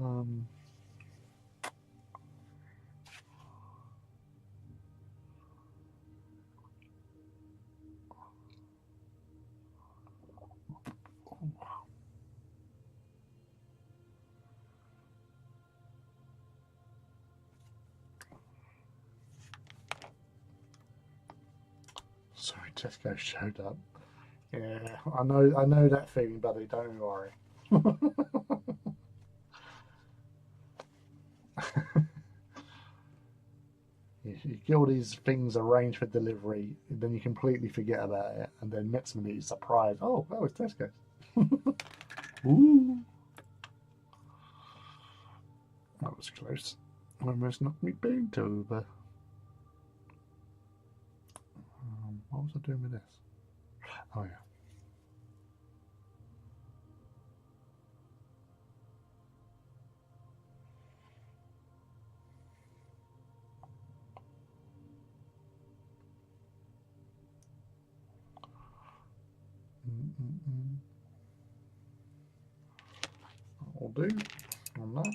Um, Sorry, Tesco showed up. Yeah, I know that feeling, buddy. Don't worry. You get all these things arranged for delivery, then you completely forget about it, and then next minute you're surprised. Oh, that was Tesco. Ooh, that was close. Almost knocked me big over. What was I doing with this? Oh yeah. That'll do on that.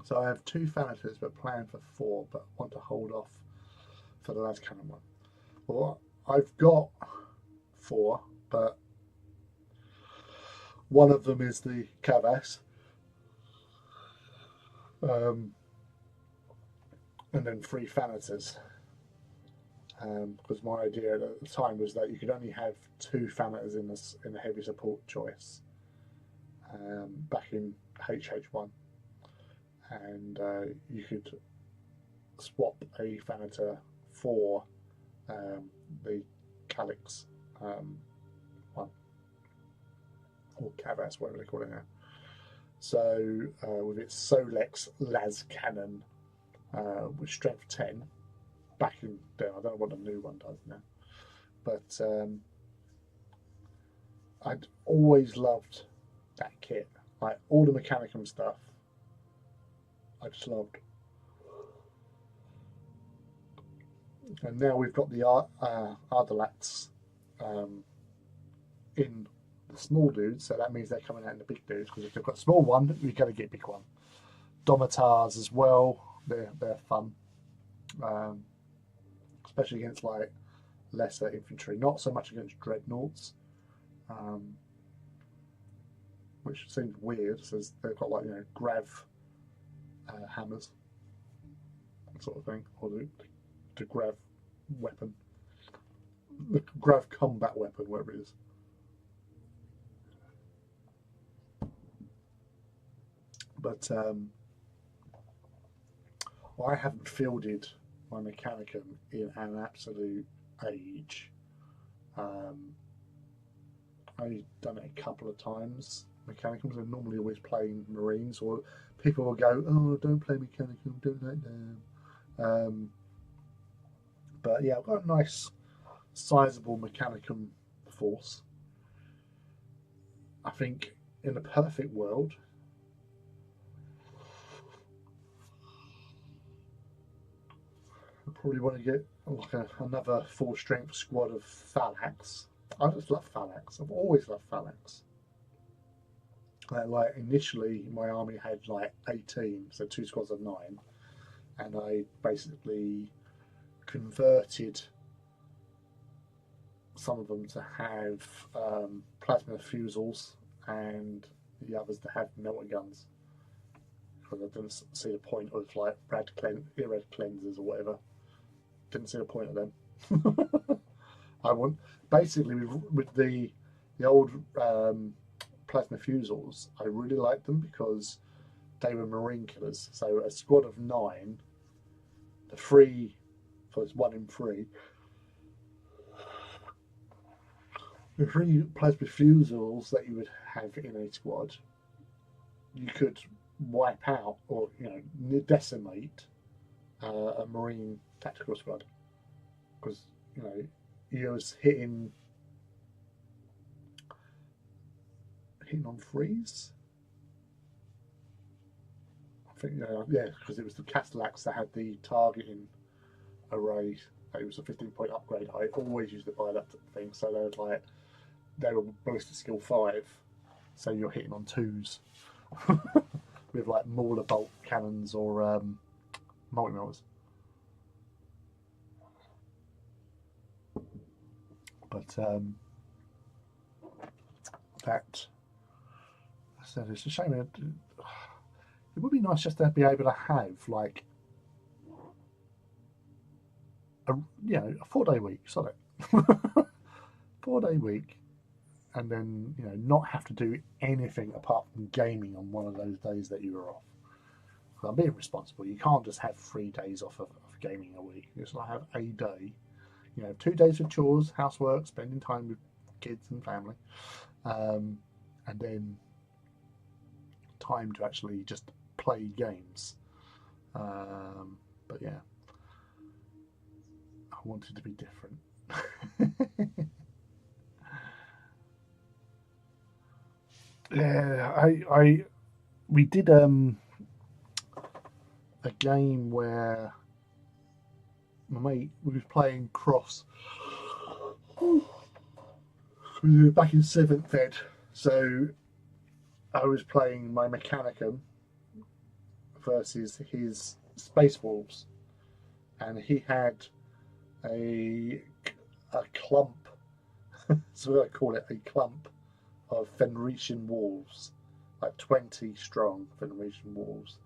So I have 2 Thanators, but plan for 4, but want to hold off for the last cannon one. Well, I've got 4, but one of them is the Kavas. And then 3 Thanators. Because my idea at the time was that you could only have 2 Thanators in the heavy support choice back in HH1. And you could swap a Thanator for the Calyx one, or Kavas, whatever they call it now. So with its Solex las cannon with strength 10, back in there, I don't know what the new one does now, but I'd always loved that kit, like all the Mechanicum stuff. I just loved. And now we've got the Ardalax in the small dudes, so that means they're coming out in the big dudes, because if they've got a small one, we've got to get a big one. Domitars as well, they're fun, especially against like lesser infantry, not so much against dreadnoughts, which seems weird, since they've got like, you know, grav hammers, sort of thing, or the grav weapon, the grav combat weapon, whatever it is. But I haven't fielded my Mechanicum in an absolute age. I've done it a couple of times. Mechanicums are normally always playing Marines, or people will go, "Oh, don't play Mechanicum, don't like them." But yeah, I've got a nice, sizable Mechanicum force. I think in the perfect world, I probably want to get like another 4-strength squad of Thalax. I just love Thalax. I've always loved Thalax. Like initially, my army had like 18, so 2 squads of 9, and I basically converted some of them to have plasma fusils and the others to have melter guns, because I didn't see the point of like irrad cleansers or whatever. Didn't see the point of them. I want basically with the old plasma fusils, I really liked them because they were marine killers. So a squad of 9, the 3, so it's 1 in 3. The 3 plasma fusils that you would have in a squad, you could wipe out, or you know, decimate a marine tactical squad, because you know you was hitting on 3s. I think yeah, because it was the Castellax that had the targeting array. It was a 15-point upgrade. I always used it by that thing. So they were ballistic skill 5, so you're hitting on 2s with like Mauler bolt cannons or multi-millers. But that I said, it's a shame. It would be nice just to be able to have like a 4-day week, sod it. 4-day week, and then not have to do anything apart from gaming on one of those days that you were off. I'm being responsible. You can't just have 3 days off of gaming a week. You just like have a day. 2 days of chores, housework, spending time with kids and family, and then time to actually just play games. But yeah, I wanted to be different. Yeah, we did a game where my mate was playing cross. We were back in 7th Ed, so I was playing my Mechanicum versus his Space Wolves, and he had a clump, so I call it a clump of Fenrisian wolves, like 20 strong Fenrisian wolves,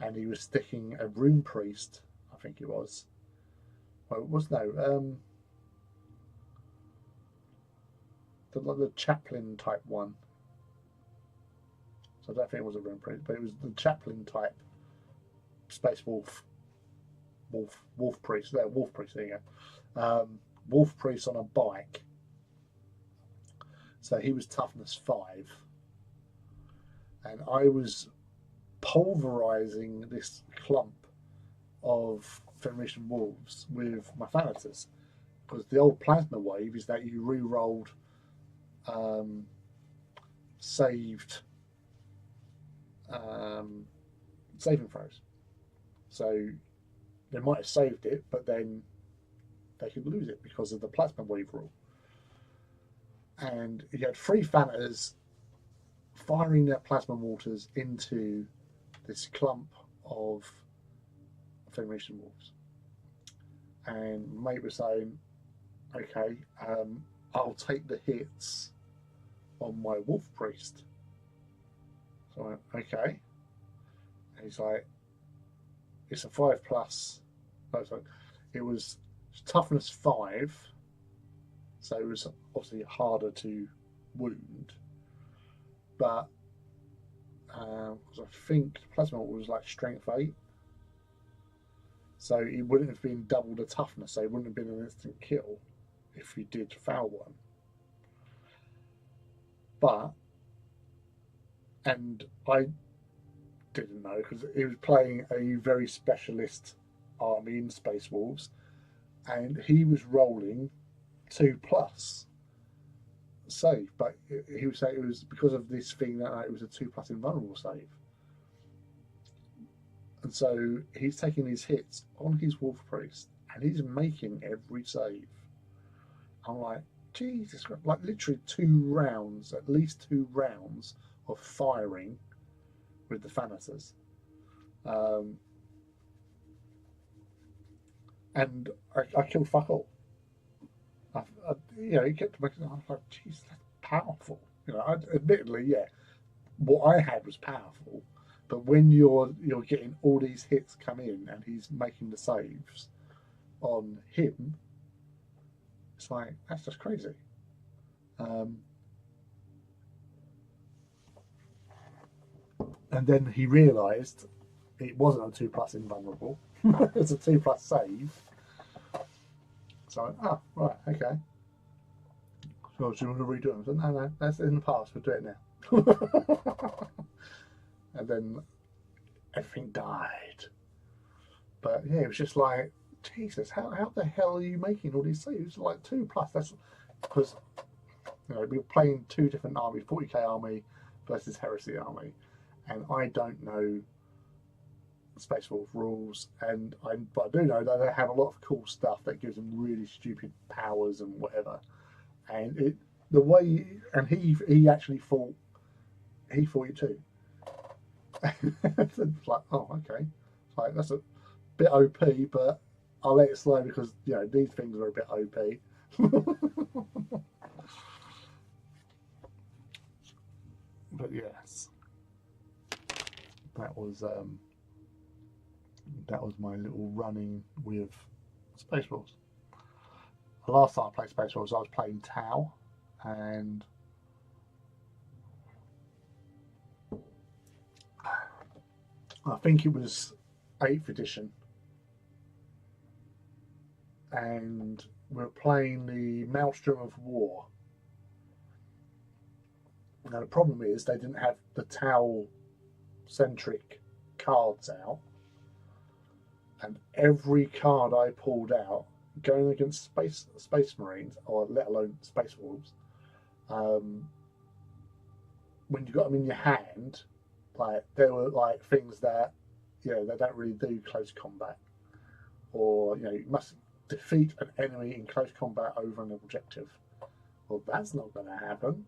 and he was sticking a rune priest, I think it was. Well, it was the chaplain type one. So I don't think it was a rune priest, but it was the chaplain type space wolf priest. There, wolf priest. There you go. Wolf priest on a bike. So he was toughness 5, and I was pulverizing this clump of Fenrisian wolves with my Thanatos, because the old plasma wave is that you re-rolled saved saving throws. So they might have saved it, but then they could lose it because of the plasma wave rule. And you had 3 Thanatos firing their plasma mortars into this clump of Fenrisian wolves. And mate was saying, okay, I'll take the hits on my wolf priest. So I went, okay. And he's like, it's a 5+. No, sorry, it was toughness 5, so it was obviously harder to wound. But because I think plasma was like strength 8, so it wouldn't have been double the toughness. So it wouldn't have been an instant kill if you did foul one. But, and I didn't know because he was playing a very specialist army in Space Wolves, and he was rolling 2+ save, but he was saying it was because of this thing that it was a 2+ invulnerable save. And so he's taking his hits on his wolf priest and he's making every save. I'm like, Jesus Christ, like literally 2 rounds, at least 2 rounds of firing with the Thanatos. And I killed fuck all. He kept making. I was like, "Jeez, that's powerful." Admittedly, yeah, what I had was powerful, but when you're getting all these hits come in and he's making the saves on him, it's like that's just crazy. And then he realised it wasn't a 2+ invulnerable; it's a 2+ save. So, right, okay. So, do you want to redo it? I said, no, that's in the past, we'll do it now. And then everything died. But yeah, it was just like, Jesus, how the hell are you making all these saves? Like 2+, that's because we were playing 2 different armies, 40k army versus Heresy army, and I don't know Space Wolf rules, but I do know that they have a lot of cool stuff that gives them really stupid powers and whatever. And he actually fought it too. It's like, oh, okay, it's like that's a bit OP, but I'll let it slow because these things are a bit OP. But yes, that was my little running with Spaceballs. The last time I played Spaceballs, I was playing Tau, and I think it was 8th edition, and we were playing the Maelstrom of War. Now the problem is they didn't have the Tau centric cards out, and every card I pulled out going against space marines, or let alone space wolves, when you got them in your hand, like there were like things that they don't really do close combat, or you must defeat an enemy in close combat over an objective. Well, that's not going to happen.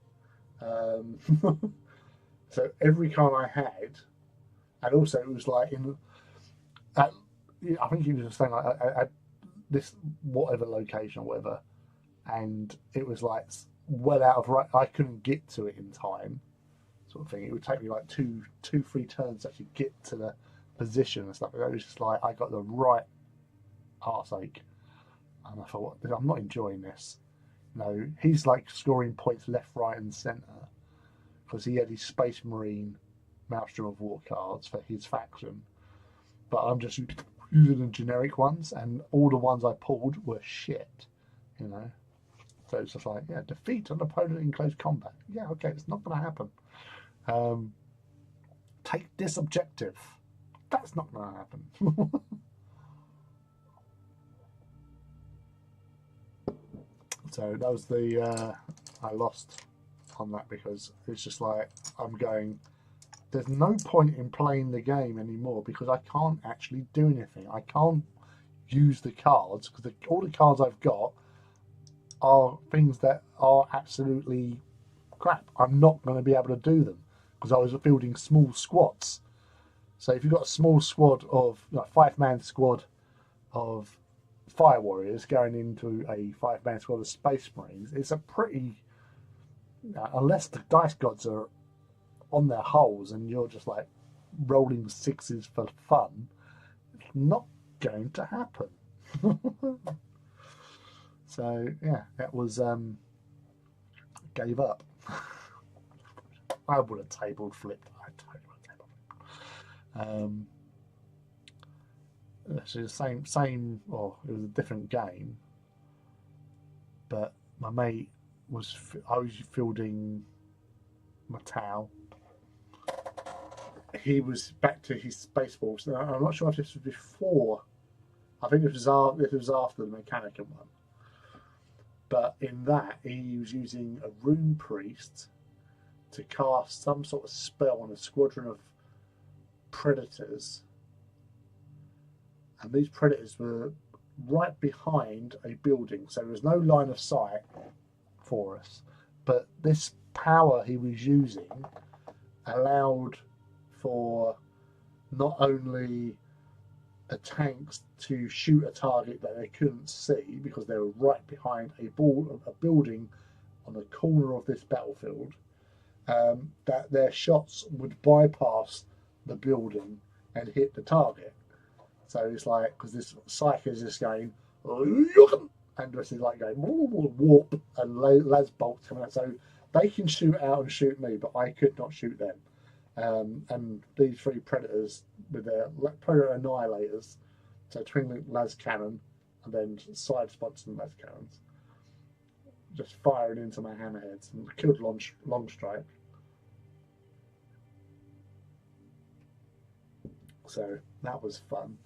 So every card I had, and also it was like I think he was just saying like at this whatever location or whatever, and it was like well out of right. I couldn't get to it in time, sort of thing. It would take me like two, 3 turns to actually get to the position and stuff. It was just like I got the right arseache, and I thought, I'm not enjoying this. No, he's like scoring points left, right, and centre because he had his Space Marine Maelstrom of War cards for his faction, but I'm just using the generic ones, and all the ones I pulled were shit, So it's just like, defeat an opponent in close combat. Yeah, okay, it's not going to happen. Take this objective. That's not going to happen. So that was I lost on that because it's just like I'm going. There's no point in playing the game anymore because I can't actually do anything. I can't use the cards because all the cards I've got are things that are absolutely crap. I'm not going to be able to do them because I was building small squads. So if you've got a small squad of 5-man squad of Fire Warriors going into a 5-man squad of Space Marines, it's a pretty unless the dice gods are on their holes and you're just like rolling 6s for fun, it's not going to happen. So yeah, that was gave up. I would have table flipped. I totally would have table flipped. Actually, the same. Well, it was a different game, but my mate I was fielding Mattel. He was back to his Spaceballs. I'm not sure if this was before. I think this was after the Mechanicum one. But in that, he was using a Rune Priest to cast some sort of spell on a squadron of predators. And these predators were right behind a building, so there was no line of sight for us. But this power he was using allowed for not only the tanks to shoot a target that they couldn't see because they were right behind a building on the corner of this battlefield, that their shots would bypass the building and hit the target. So it's like, because this psych is just going, and this is like going warp, and las bolts coming out. So they can shoot out and shoot me, but I could not shoot them. And these 3 predators with their predator annihilators, so twin las cannon and then side spots and las cannons, just firing into my hammerheads and killed long strike. So that was fun.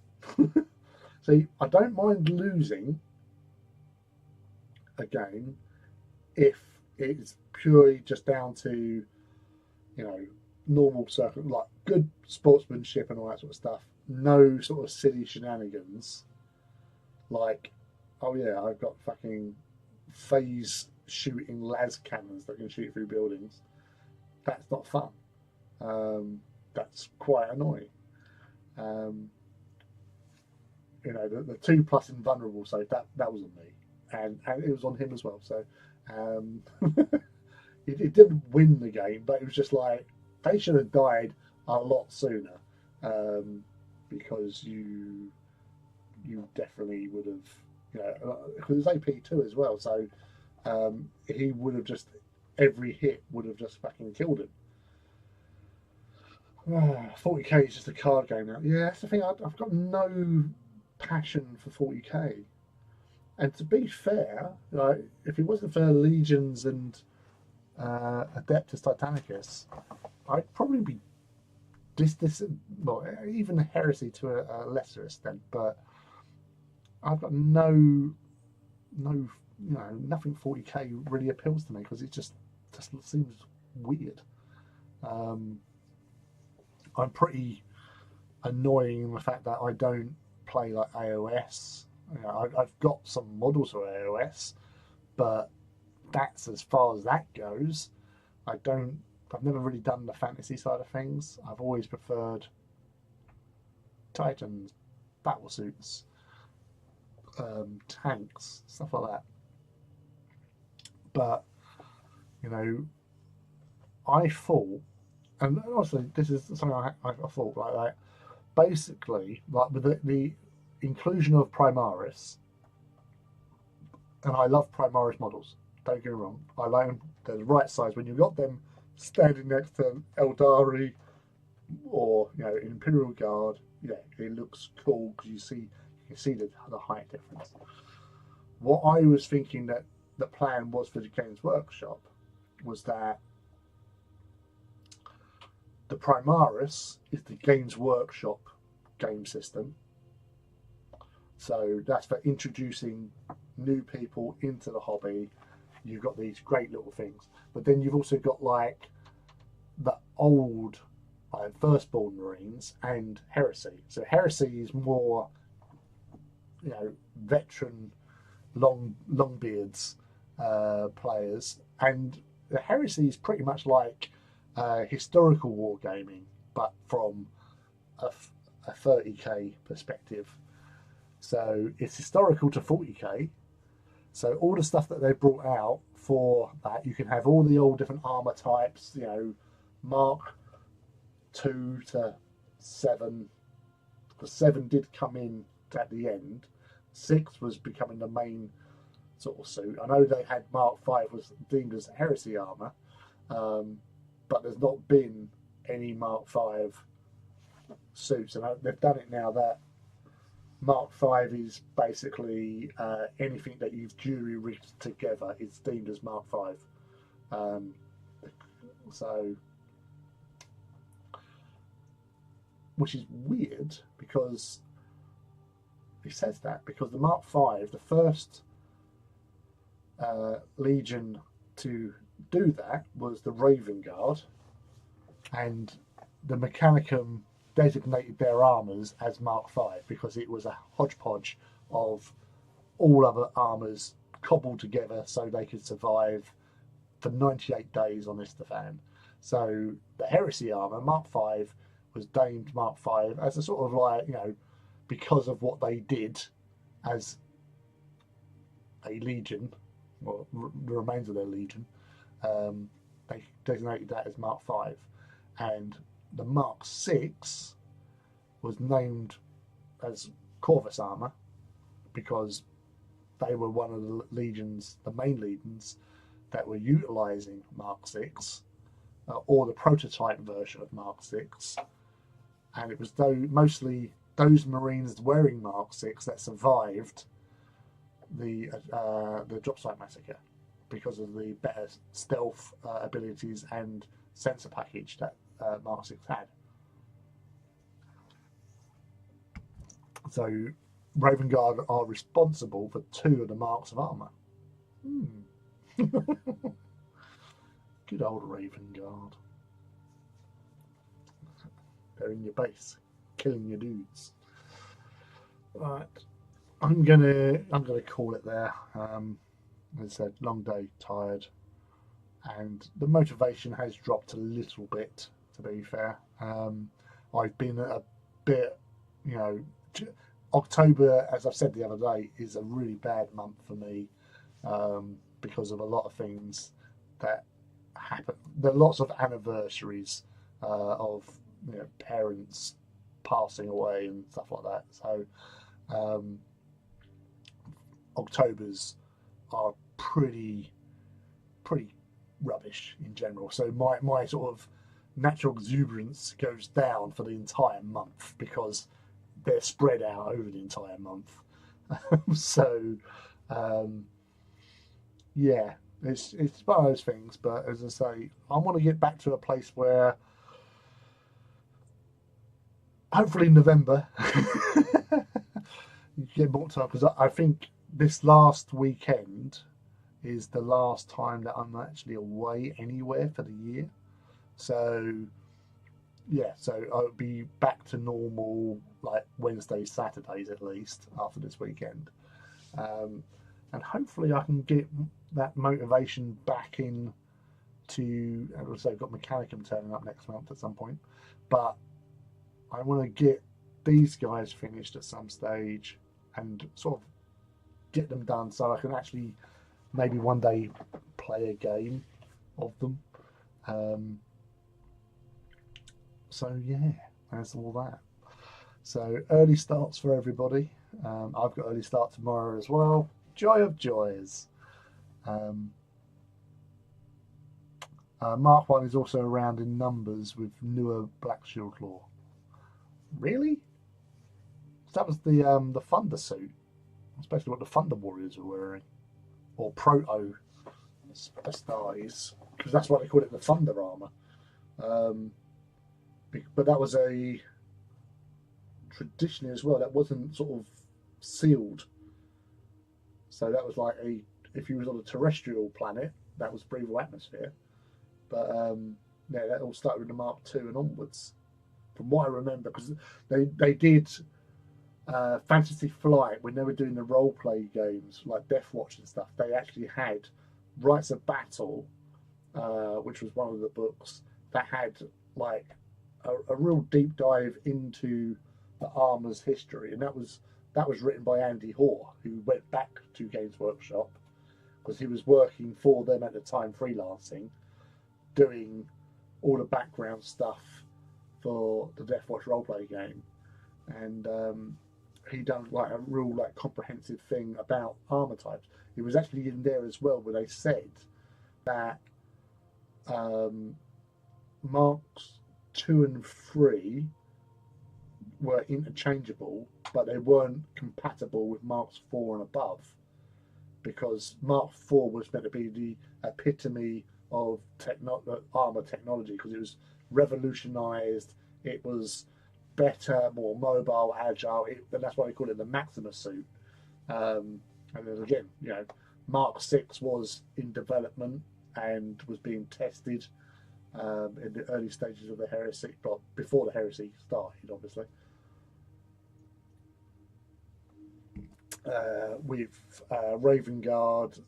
See, I don't mind losing a game if it's purely just down to normal circuit, like good sportsmanship and all that sort of stuff. No sort of silly shenanigans. Like, oh yeah, I've got fucking phase shooting las cannons that can shoot through buildings. That's not fun. That's quite annoying. The 2+ invulnerable, so that wasn't me. and it was on him as well. So um, it didn't win the game, but it was just like they should have died a lot sooner, because you definitely would have, because it was AP2 as well, so he would have just every hit would have just fucking killed him. 40k is just a card game now. Yeah, that's the thing. I've got no passion for 40k. And to be fair, like, if it wasn't for Legions and Adeptus Titanicus, I'd probably be well, even Heresy to a lesser extent. But I've got nothing 40k really appeals to me because it just seems weird. I'm pretty annoying in the fact that I don't play like AOS. I've got some models for AOS, but that's as far as that goes. I've never really done the fantasy side of things. I've always preferred Titans, battlesuits, tanks, stuff like that. But I thought, and honestly, this is something I thought like that. Basically, like with the inclusion of Primaris, and I love Primaris models. Don't get me wrong, I like them. They're the right size. When you've got them standing next to Eldari or Imperial Guard, yeah, it looks cool because you can see the height difference. What I was thinking that the plan was for the Games Workshop was that the Primaris is the Games Workshop game system. So that's for introducing new people into the hobby. You've got these great little things. But then you've also got like the old Firstborn Marines and Heresy. So Heresy is more, veteran, longbeards players. And the Heresy is pretty much like historical wargaming, but from a 30k perspective. So it's historical to 40k. So all the stuff that they brought out for that, you can have all the old different armor types, Mark 2 to 7. The 7 did come in at the end. 6 was becoming the main sort of suit. I know they had Mark 5 was deemed as heresy armor, but there's not been any Mark 5 suits, and they've done it now that Mark 5 is basically anything that you've jury rigged together is deemed as Mark 5. So, which is weird because it says that because the Mark 5, the first Legion to do that was the Raven Guard, and the Mechanicum designated their armors as Mark 5 because it was a hodgepodge of all other armors cobbled together so they could survive for 98 days on Isstafan. So the Heresy armor, Mark 5, was named Mark 5 as a sort of like, because of what they did as a legion, or the remains of their legion, they designated that as Mark 5. And the Mark 6 was named as Corvus armor because they were one of the legions, the main legions, that were utilizing Mark 6, or the prototype version of Mark 6. And it was mostly those Marines wearing Mark 6 that survived the drop site massacre because of the better stealth abilities and sensor package that Mark 6 had. So Raven Guard are responsible for 2 of the marks of armor. Good old Raven Guard. They're in your base, killing your dudes. Right, I'm gonna call it there. As I said, long day, tired, and the motivation has dropped a little bit. To be fair, I've been a bit, October, as I've said the other day, is a really bad month for me. because of a lot of things that happen. There are lots of anniversaries of parents passing away and stuff like that. So Octobers are pretty rubbish in general. So my sort of natural exuberance goes down for the entire month because they're spread out over the entire month. So yeah, it's one of those things. But as I say, I want to get back to a place where hopefully November you get more time, because I think this last weekend is the last time that I'm actually away anywhere for the year. So yeah, so I'll be back to normal like Wednesdays, Saturdays at least after this weekend, um, and hopefully I can get that motivation back in to. As I say, got Mechanicum turning up next month at some point, but I want to get these guys finished at some stage and sort of get them done so I can actually maybe one day play a game of them. Um, so yeah, that's all that. So early starts for everybody. I've got early start tomorrow as well. Joy of joys. Um, Mark 1 is also around in numbers with newer Black Shield Claw. Really? That was the Thunder suit, especially what the Thunder Warriors were wearing, or Proto Specialized, because that's what they call it, the Thunder armor. Um, but that was a traditionally as well. That wasn't sort of sealed, so that was like if you was on a terrestrial planet, that was breathable atmosphere. But yeah, that all started with the Mark II and onwards, from what I remember, because they did Fantasy Flight when they were doing the role play games like Death Watch and stuff. They actually had Rites of Battle, which was one of the books that had like a real deep dive into the armor's history, and that was written by Andy Hoare, who went back to Games Workshop because he was working for them at the time, freelancing, doing all the background stuff for the Death Watch roleplay game, and he done like a real like comprehensive thing about armor types. It was actually in there as well where they said that Marks 2 and 3 were interchangeable, but they weren't compatible with Marks 4 and above, because Mark 4 was meant to be the epitome of armor technology, because it was revolutionized. It was better, more mobile, agile, and that's why they call it the Maximus suit. And then again, Mark 6 was in development and was being tested in the early stages of the heresy, but before the heresy started, obviously. With Raven Guard,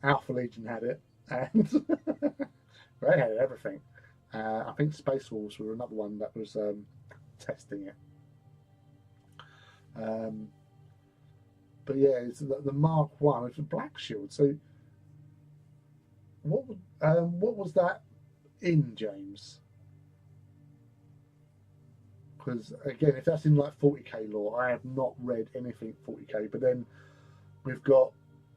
Alpha Legion had it, and they had everything. I think Space Wolves were another one that was testing it. But yeah, it's the Mark 1. It's a Black Shield. So what was that in, James? Because again, if that's in like 40k lore, I have not read anything 40k. But then we've got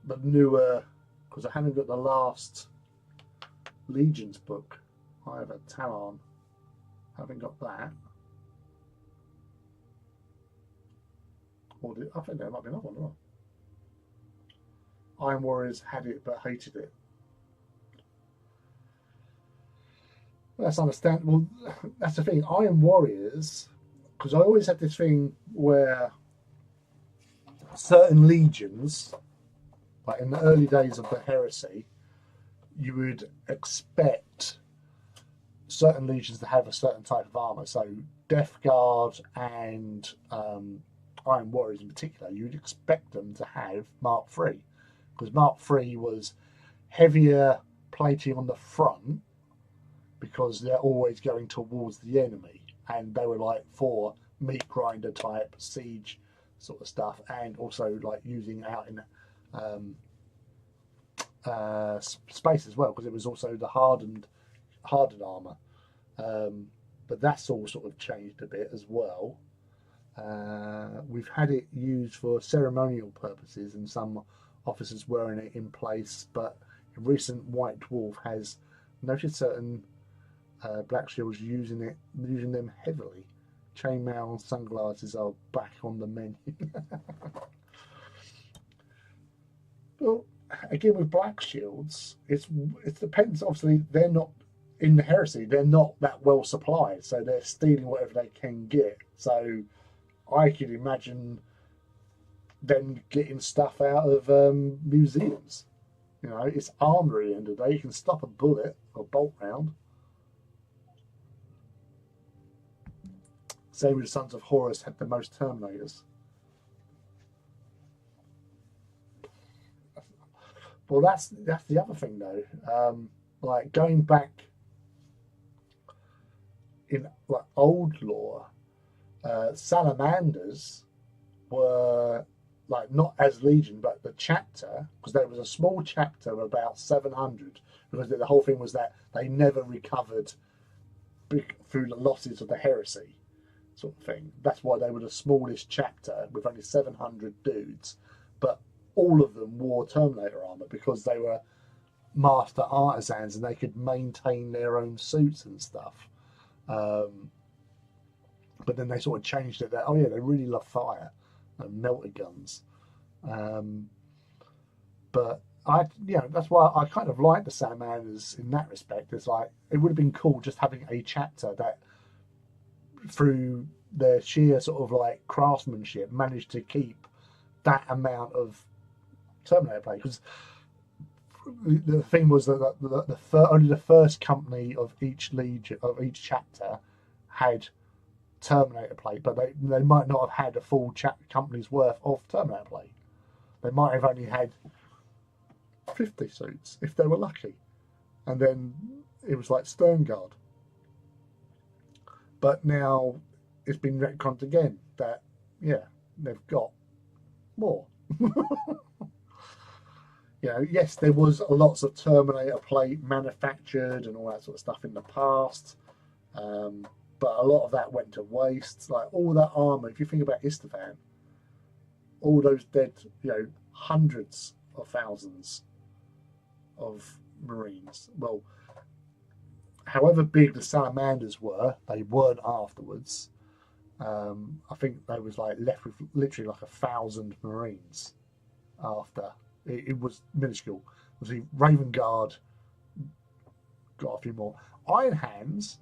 the newer, because I haven't got the last Legions book. I have a Talon. I haven't got that. I think there might be another one. Iron Warriors had it but hated it. That's understandable. That's the thing. Iron Warriors, because I always had this thing where certain legions, like in the early days of the heresy, you would expect certain legions to have a certain type of armor. So Death Guard and Iron Warriors in particular, you'd expect them to have Mark III, because Mark III was heavier plating on the front, because they're always going towards the enemy, and they were like for meat grinder type siege sort of stuff, and also like using out in space as well, because it was also the hardened armor. But that's all sort of changed a bit as well. We've had it used for ceremonial purposes, and some officers wearing it in place. But a recent White Dwarf has noticed certain Black Shields using them heavily. Chainmail and sunglasses are back on the menu. Well, again with Black Shields, it depends. Obviously, they're not in the heresy. They're not that well supplied, so they're stealing whatever they can get. So I can imagine them getting stuff out of museums. You know, it's armour at the end of the day. You can stop a bullet or bolt round. Same with the Sons of Horus had the most Terminators. Well, that's the other thing though. Like going back in like old lore, salamanders were like not as legion, but the chapter, because there was a small chapter of about 700, because the whole thing was that they never recovered through the losses of the heresy sort of thing. That's why they were the smallest chapter with only 700 dudes, but all of them wore Terminator armor because they were master artisans and they could maintain their own suits and stuff. But then they sort of changed it that, oh yeah, they really love fire and melter guns. But that's why I kind of like the salamanders in that respect. It's like it would have been cool just having a chapter that, through their sheer sort of like craftsmanship, managed to keep that amount of Terminator play. Because the thing was that only the first company of each legion of each chapter had Terminator plate, but they might not have had a full company's worth of Terminator plate. They might have only had 50 suits if they were lucky, and then it was like Sternguard. But now it's been retconned again that they've got more. Yes, there was lots of Terminator plate manufactured and all that sort of stuff in the past, but a lot of that went to waste. Like all that armor, if you think about Istvan, all those dead, hundreds of thousands of Marines. Well, however big the salamanders were, they weren't afterwards. I think they was like left with literally like 1,000 Marines after. It was minuscule. The Raven Guard got a few more. Iron Hands,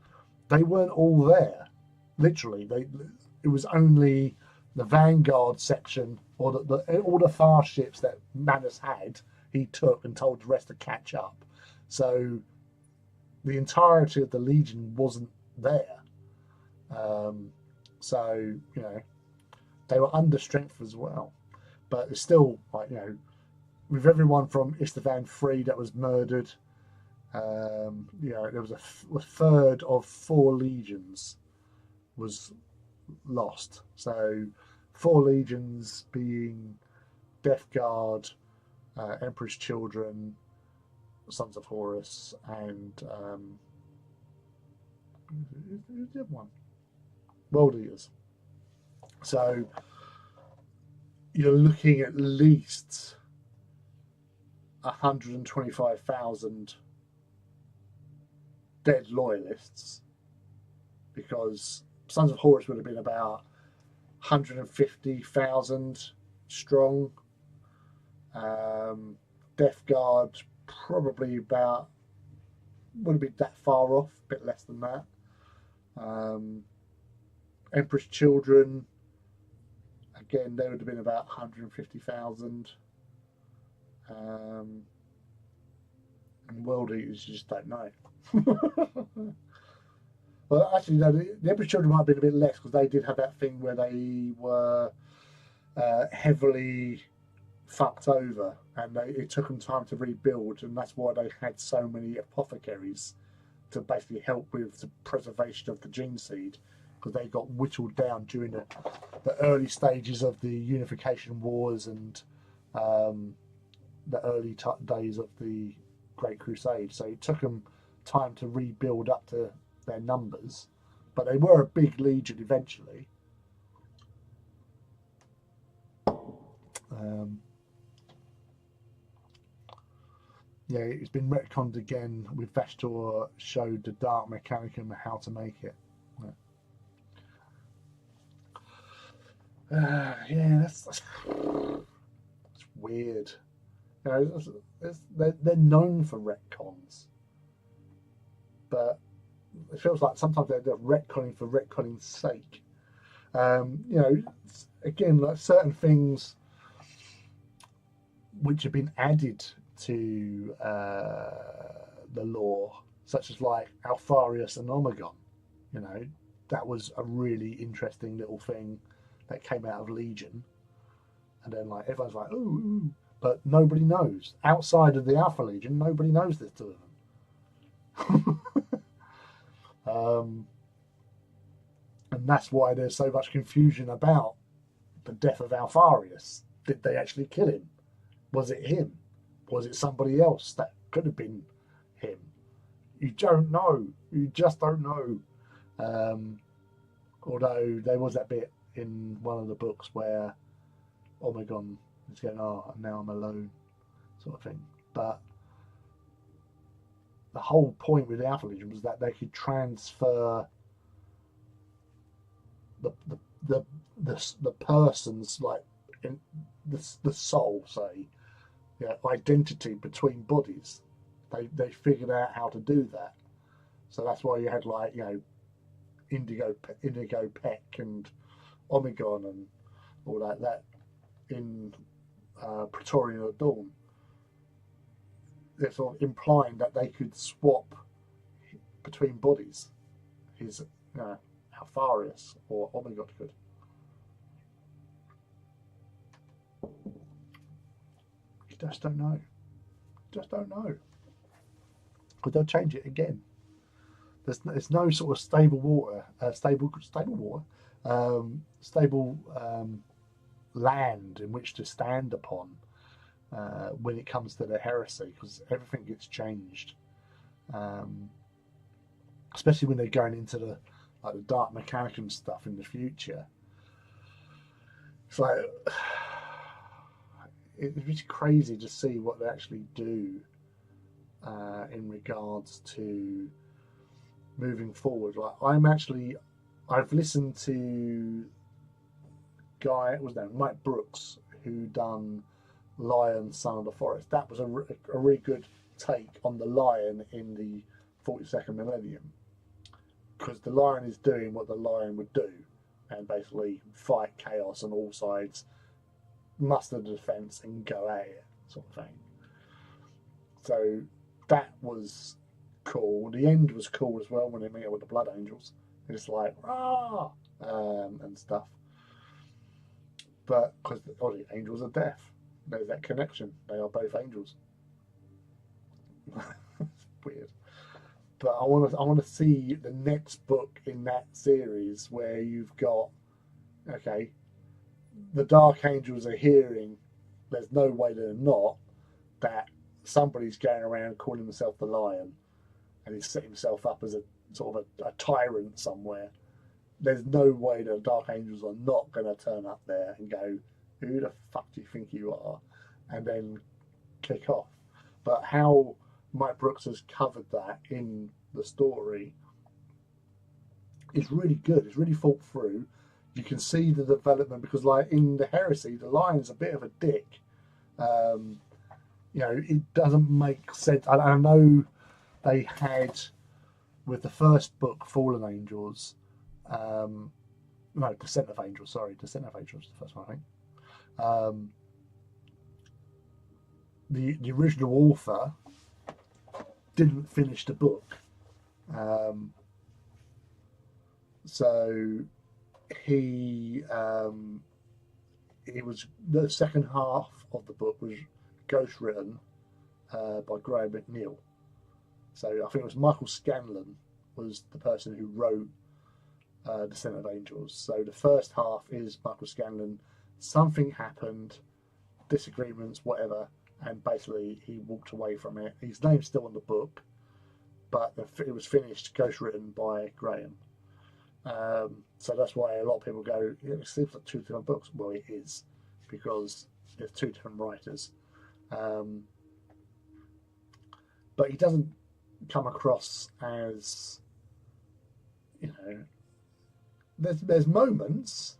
they weren't all there. Literally, it was only the Vanguard section or all the fast ships that Manus had. He took and told the rest to catch up. So the entirety of the Legion wasn't there. So they were under strength as well. But it's still like with everyone from Istvan 3 that was murdered, there was a third of 4 legions was lost. So 4 legions being Death Guard, Emperor's Children, Sons of Horus, and who's the other one? World Eaters. So you're looking at least 125,000 dead loyalists, because Sons of Horus would have been about 150,000 strong. Death Guard probably wouldn't be that far off, a bit less than that. Emperor's Children, again, they would have been about 150,000. And World Eaters, you just don't know. Well, actually, no, the Emperor's Children might have been a bit less because they did have that thing where they were heavily fucked over, and it took them time to rebuild, and that's why they had so many apothecaries to basically help with the preservation of the gene seed, because they got whittled down during the early stages of the Unification Wars and the early days of the Great Crusade. So it took them time to rebuild up to their numbers, but they were a big legion eventually. Um, yeah, it's been retconned again with Vestor showed the dark mechanic and how to make it. Yeah, that's weird. You know, they're known for retcons, but it feels like sometimes they're retconning for retconning's sake. You know, again, like certain things which have been added to the lore, such as like Alfarius and Omegon. You know, that was a really interesting little thing that came out of Legion, and then like everyone's like, ooh, but nobody knows outside of the Alpha Legion. Nobody knows there's two of them. And that's why there's so much confusion about the death of Alfarius. Did they actually kill him? Was it him? Was it somebody else? That could have been him. You don't know. You just don't know. Although there was that bit in one of the books where Omegon is going, oh, now I'm alone, sort of thing. But the whole point with the Alpha Legion was that they could transfer the person's like in the soul, say, identity between bodies. They figured out how to do that. So that's why you had like Indigo Peck and Omegon and all that in Praetorian at Dawn. They're sort of implying that they could swap between bodies. His Alfarius or Omegon could. You just don't know. Just don't know. Because they'll change it again. There's no sort of stable land in which to stand upon when it comes to the heresy, because everything gets changed, especially when they're going into the dark mechanicum stuff in the future. It's like it's crazy to see what they actually do in regards to moving forward. Like I've listened to Mike Brooks, who done Lion, Son of the Forest. That was a really good take on the Lion in the 42nd Millennium, because the Lion is doing what the Lion would do, and basically fight chaos on all sides, muster the defense, and go at it, sort of thing. So that was cool. The end was cool as well when they meet up with the Blood Angels. It's like rah and stuff. But because the angels are deaf, there's that connection. They are both angels. It's weird. But I want to see the next book in that series where you've got the Dark Angels are hearing. There's no way they're not that somebody's going around calling himself the Lion, and he's set himself up as a sort of a tyrant somewhere. There's no way the Dark Angels are not going to turn up there and go, who the fuck do you think you are? And then kick off. But how Mike Brooks has covered that in the story is really good. It's really thought through. You can see the development, because like in the Heresy, the Lion's a bit of a dick. It doesn't make sense. I know they had, with the first book, Fallen Angels, Descent of Angels, Descent of Angels, the first one, I think. The original author didn't finish the book. So it was the second half of the book was ghost written by Graham McNeil. So I think it was Michael Scanlon was the person who wrote Descent of Angels. So the first half is Michael Scanlon. Something happened, disagreements, whatever. and basically he walked away from it. His name's still in the book, but it was finished, ghostwritten by Graham. So that's why a lot of people go, yeah, it seems like two different books. Well, it is, because there's two different writers. But he doesn't come across as, you know, there's moments,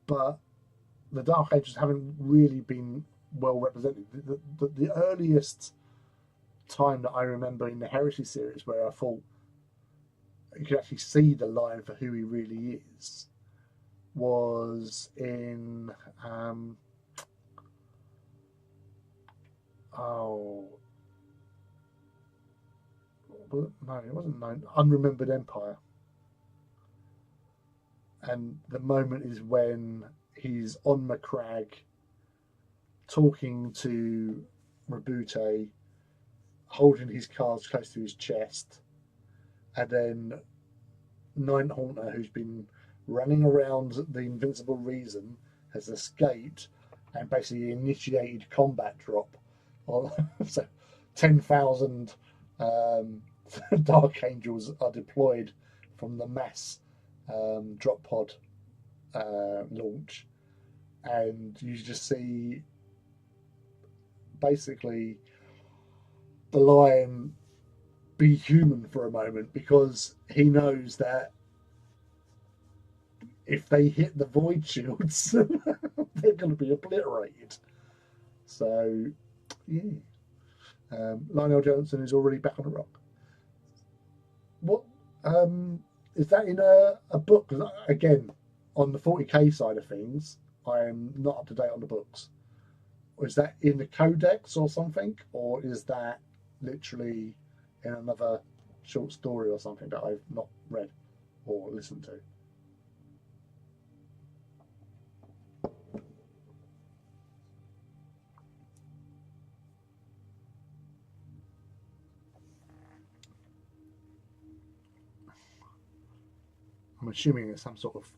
but the Dark Ages haven't really been well represented. The earliest time that I remember in the Heresy series where I thought you could actually see the Lion for who he really is was in oh no, it wasn't known. Unremembered Empire. And the moment is when he's on Macragge talking to Rabute, holding his cards close to his chest, and then Ninth Haunter, who's been running around the Invincible Reason, has escaped and basically initiated combat drop on so 10,000 Dark Angels are deployed from the mass drop pod launch, and you just see basically the Lion be human for a moment, because he knows that if they hit the void shields they're going to be obliterated. So yeah, Lionel Johnson is already back on the rock. What is that in a book? Because again, on the 40k side of things, I am not up to date on the books. Or is that in the codex or something, or is that literally in another short story or something that I've not read or listened to? I'm assuming it's some sort of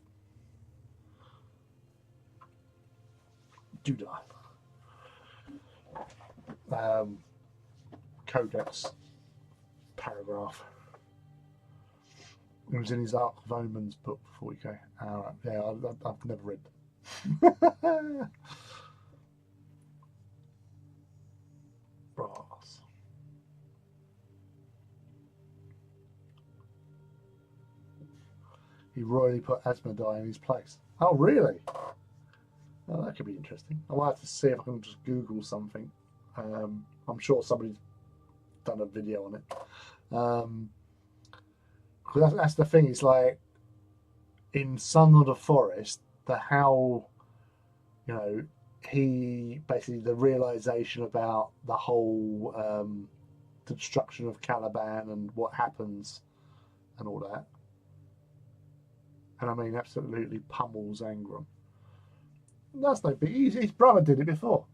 doodah codex paragraph. It was in his Arc of Omens book for 40k. Yeah, I've never read them. Brass. He royally put Asmodai in his place. Oh, really? Oh, that could be interesting. I might have to see if I can just Google something. I'm sure somebody's done a video on it. That's the thing. It's like in Son of the Forest, how, you know, he basically, the realization about the whole destruction of Caliban and what happens and all that. And I mean, absolutely pummels Angron. That's no big. His brother did it before.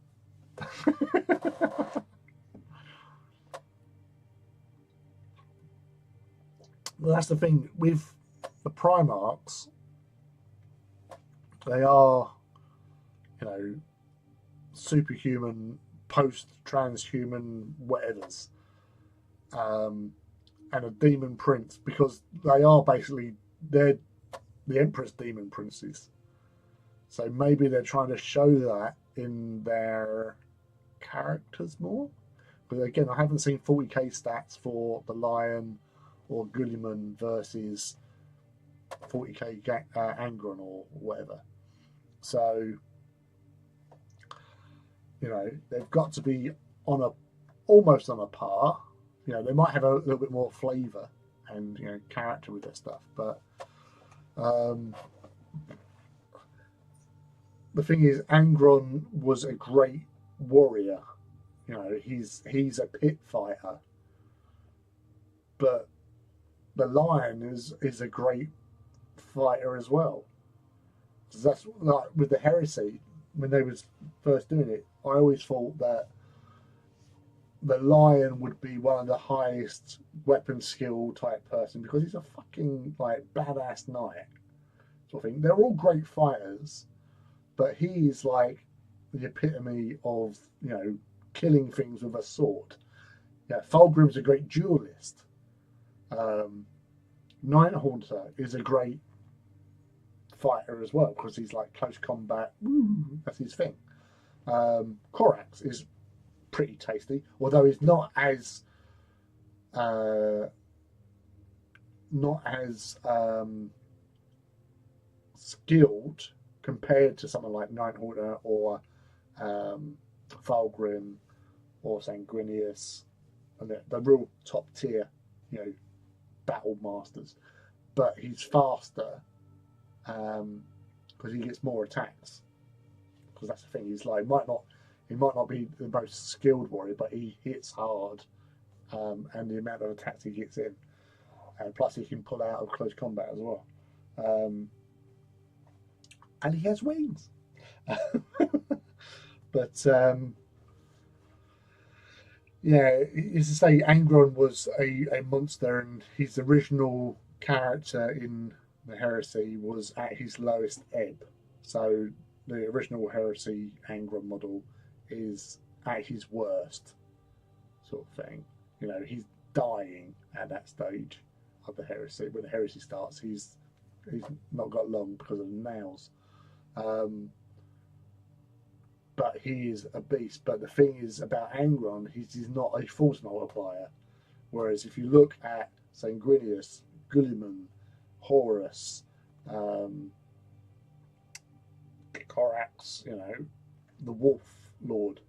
Well, that's the thing with the Primarchs. They are, you know, superhuman, post-transhuman whatevers, and a demon prince, because they are basically, they're the Empress demon princes. So maybe they're trying to show that in their characters more. But again, I haven't seen 40k stats for the Lion or Gulliman versus 40k Angron or whatever. So, you know, they've got to be on almost on a par. You know, they might have a little bit more flavour and, you know, character with their stuff, but the thing is, Angron was a great warrior. You know, he's a pit fighter, but the Lion is a great fighter as well. So that's like with the Heresy, when they was first doing it, I always thought that the Lion would be one of the highest weapon skill type person, because he's a fucking like badass knight sort of thing. They're all great fighters, but he's like the epitome of, killing things with a sword. Yeah, Fulgrim's a great duelist. Night Haunter is a great fighter as well because he's like close combat. That's his thing. Korax is pretty tasty, although he's uh, not as skilled compared to someone like Night Haunter or Fulgrim or Sanguinius, and the real top tier, battle masters. But he's faster because he gets more attacks. Because that's the thing. He's like he might not be the most skilled warrior, but he hits hard, and the amount of attacks he gets in, and plus he can pull out of close combat as well. And he has wings. But yeah, as to say, Angron was a monster, and his original character in the Heresy was at his lowest ebb. So the original Heresy Angron model is at his worst, sort of thing. He's dying at that stage of the Heresy. When the Heresy starts, he's not got long because of the nails. But he is a beast. But the thing is about Angron, he's not a force multiplier. Whereas if you look at Sanguinius, Gulliman, Horus, Korax, the Wolf Lord,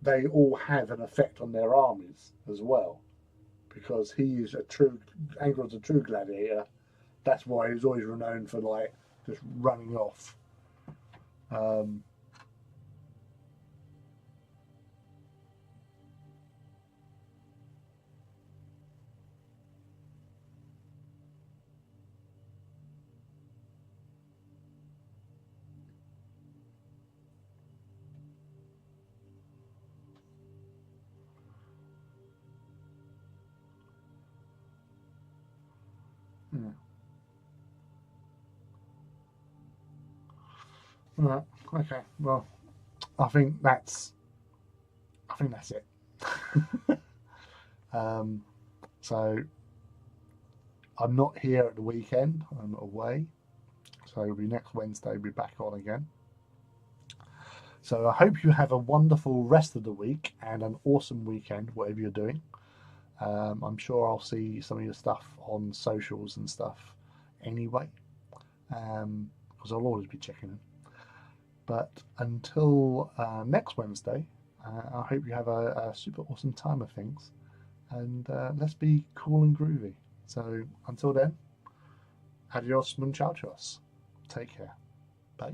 they all have an effect on their armies as well. Because Angron's a true gladiator. That's why he's always renowned for like just running off. Yeah. Right. Okay. Well, I think that's it. So I'm not here at the weekend. I'm away. So it'll be next Wednesday. We'll be back on again. So I hope you have a wonderful rest of the week and an awesome weekend, whatever you're doing. I'm sure I'll see some of your stuff on socials and stuff anyway, because I'll always be checking them. But until next Wednesday, I hope you have a super awesome time of things, and let's be cool and groovy. So until then, adios muchachos. Take care. Bye.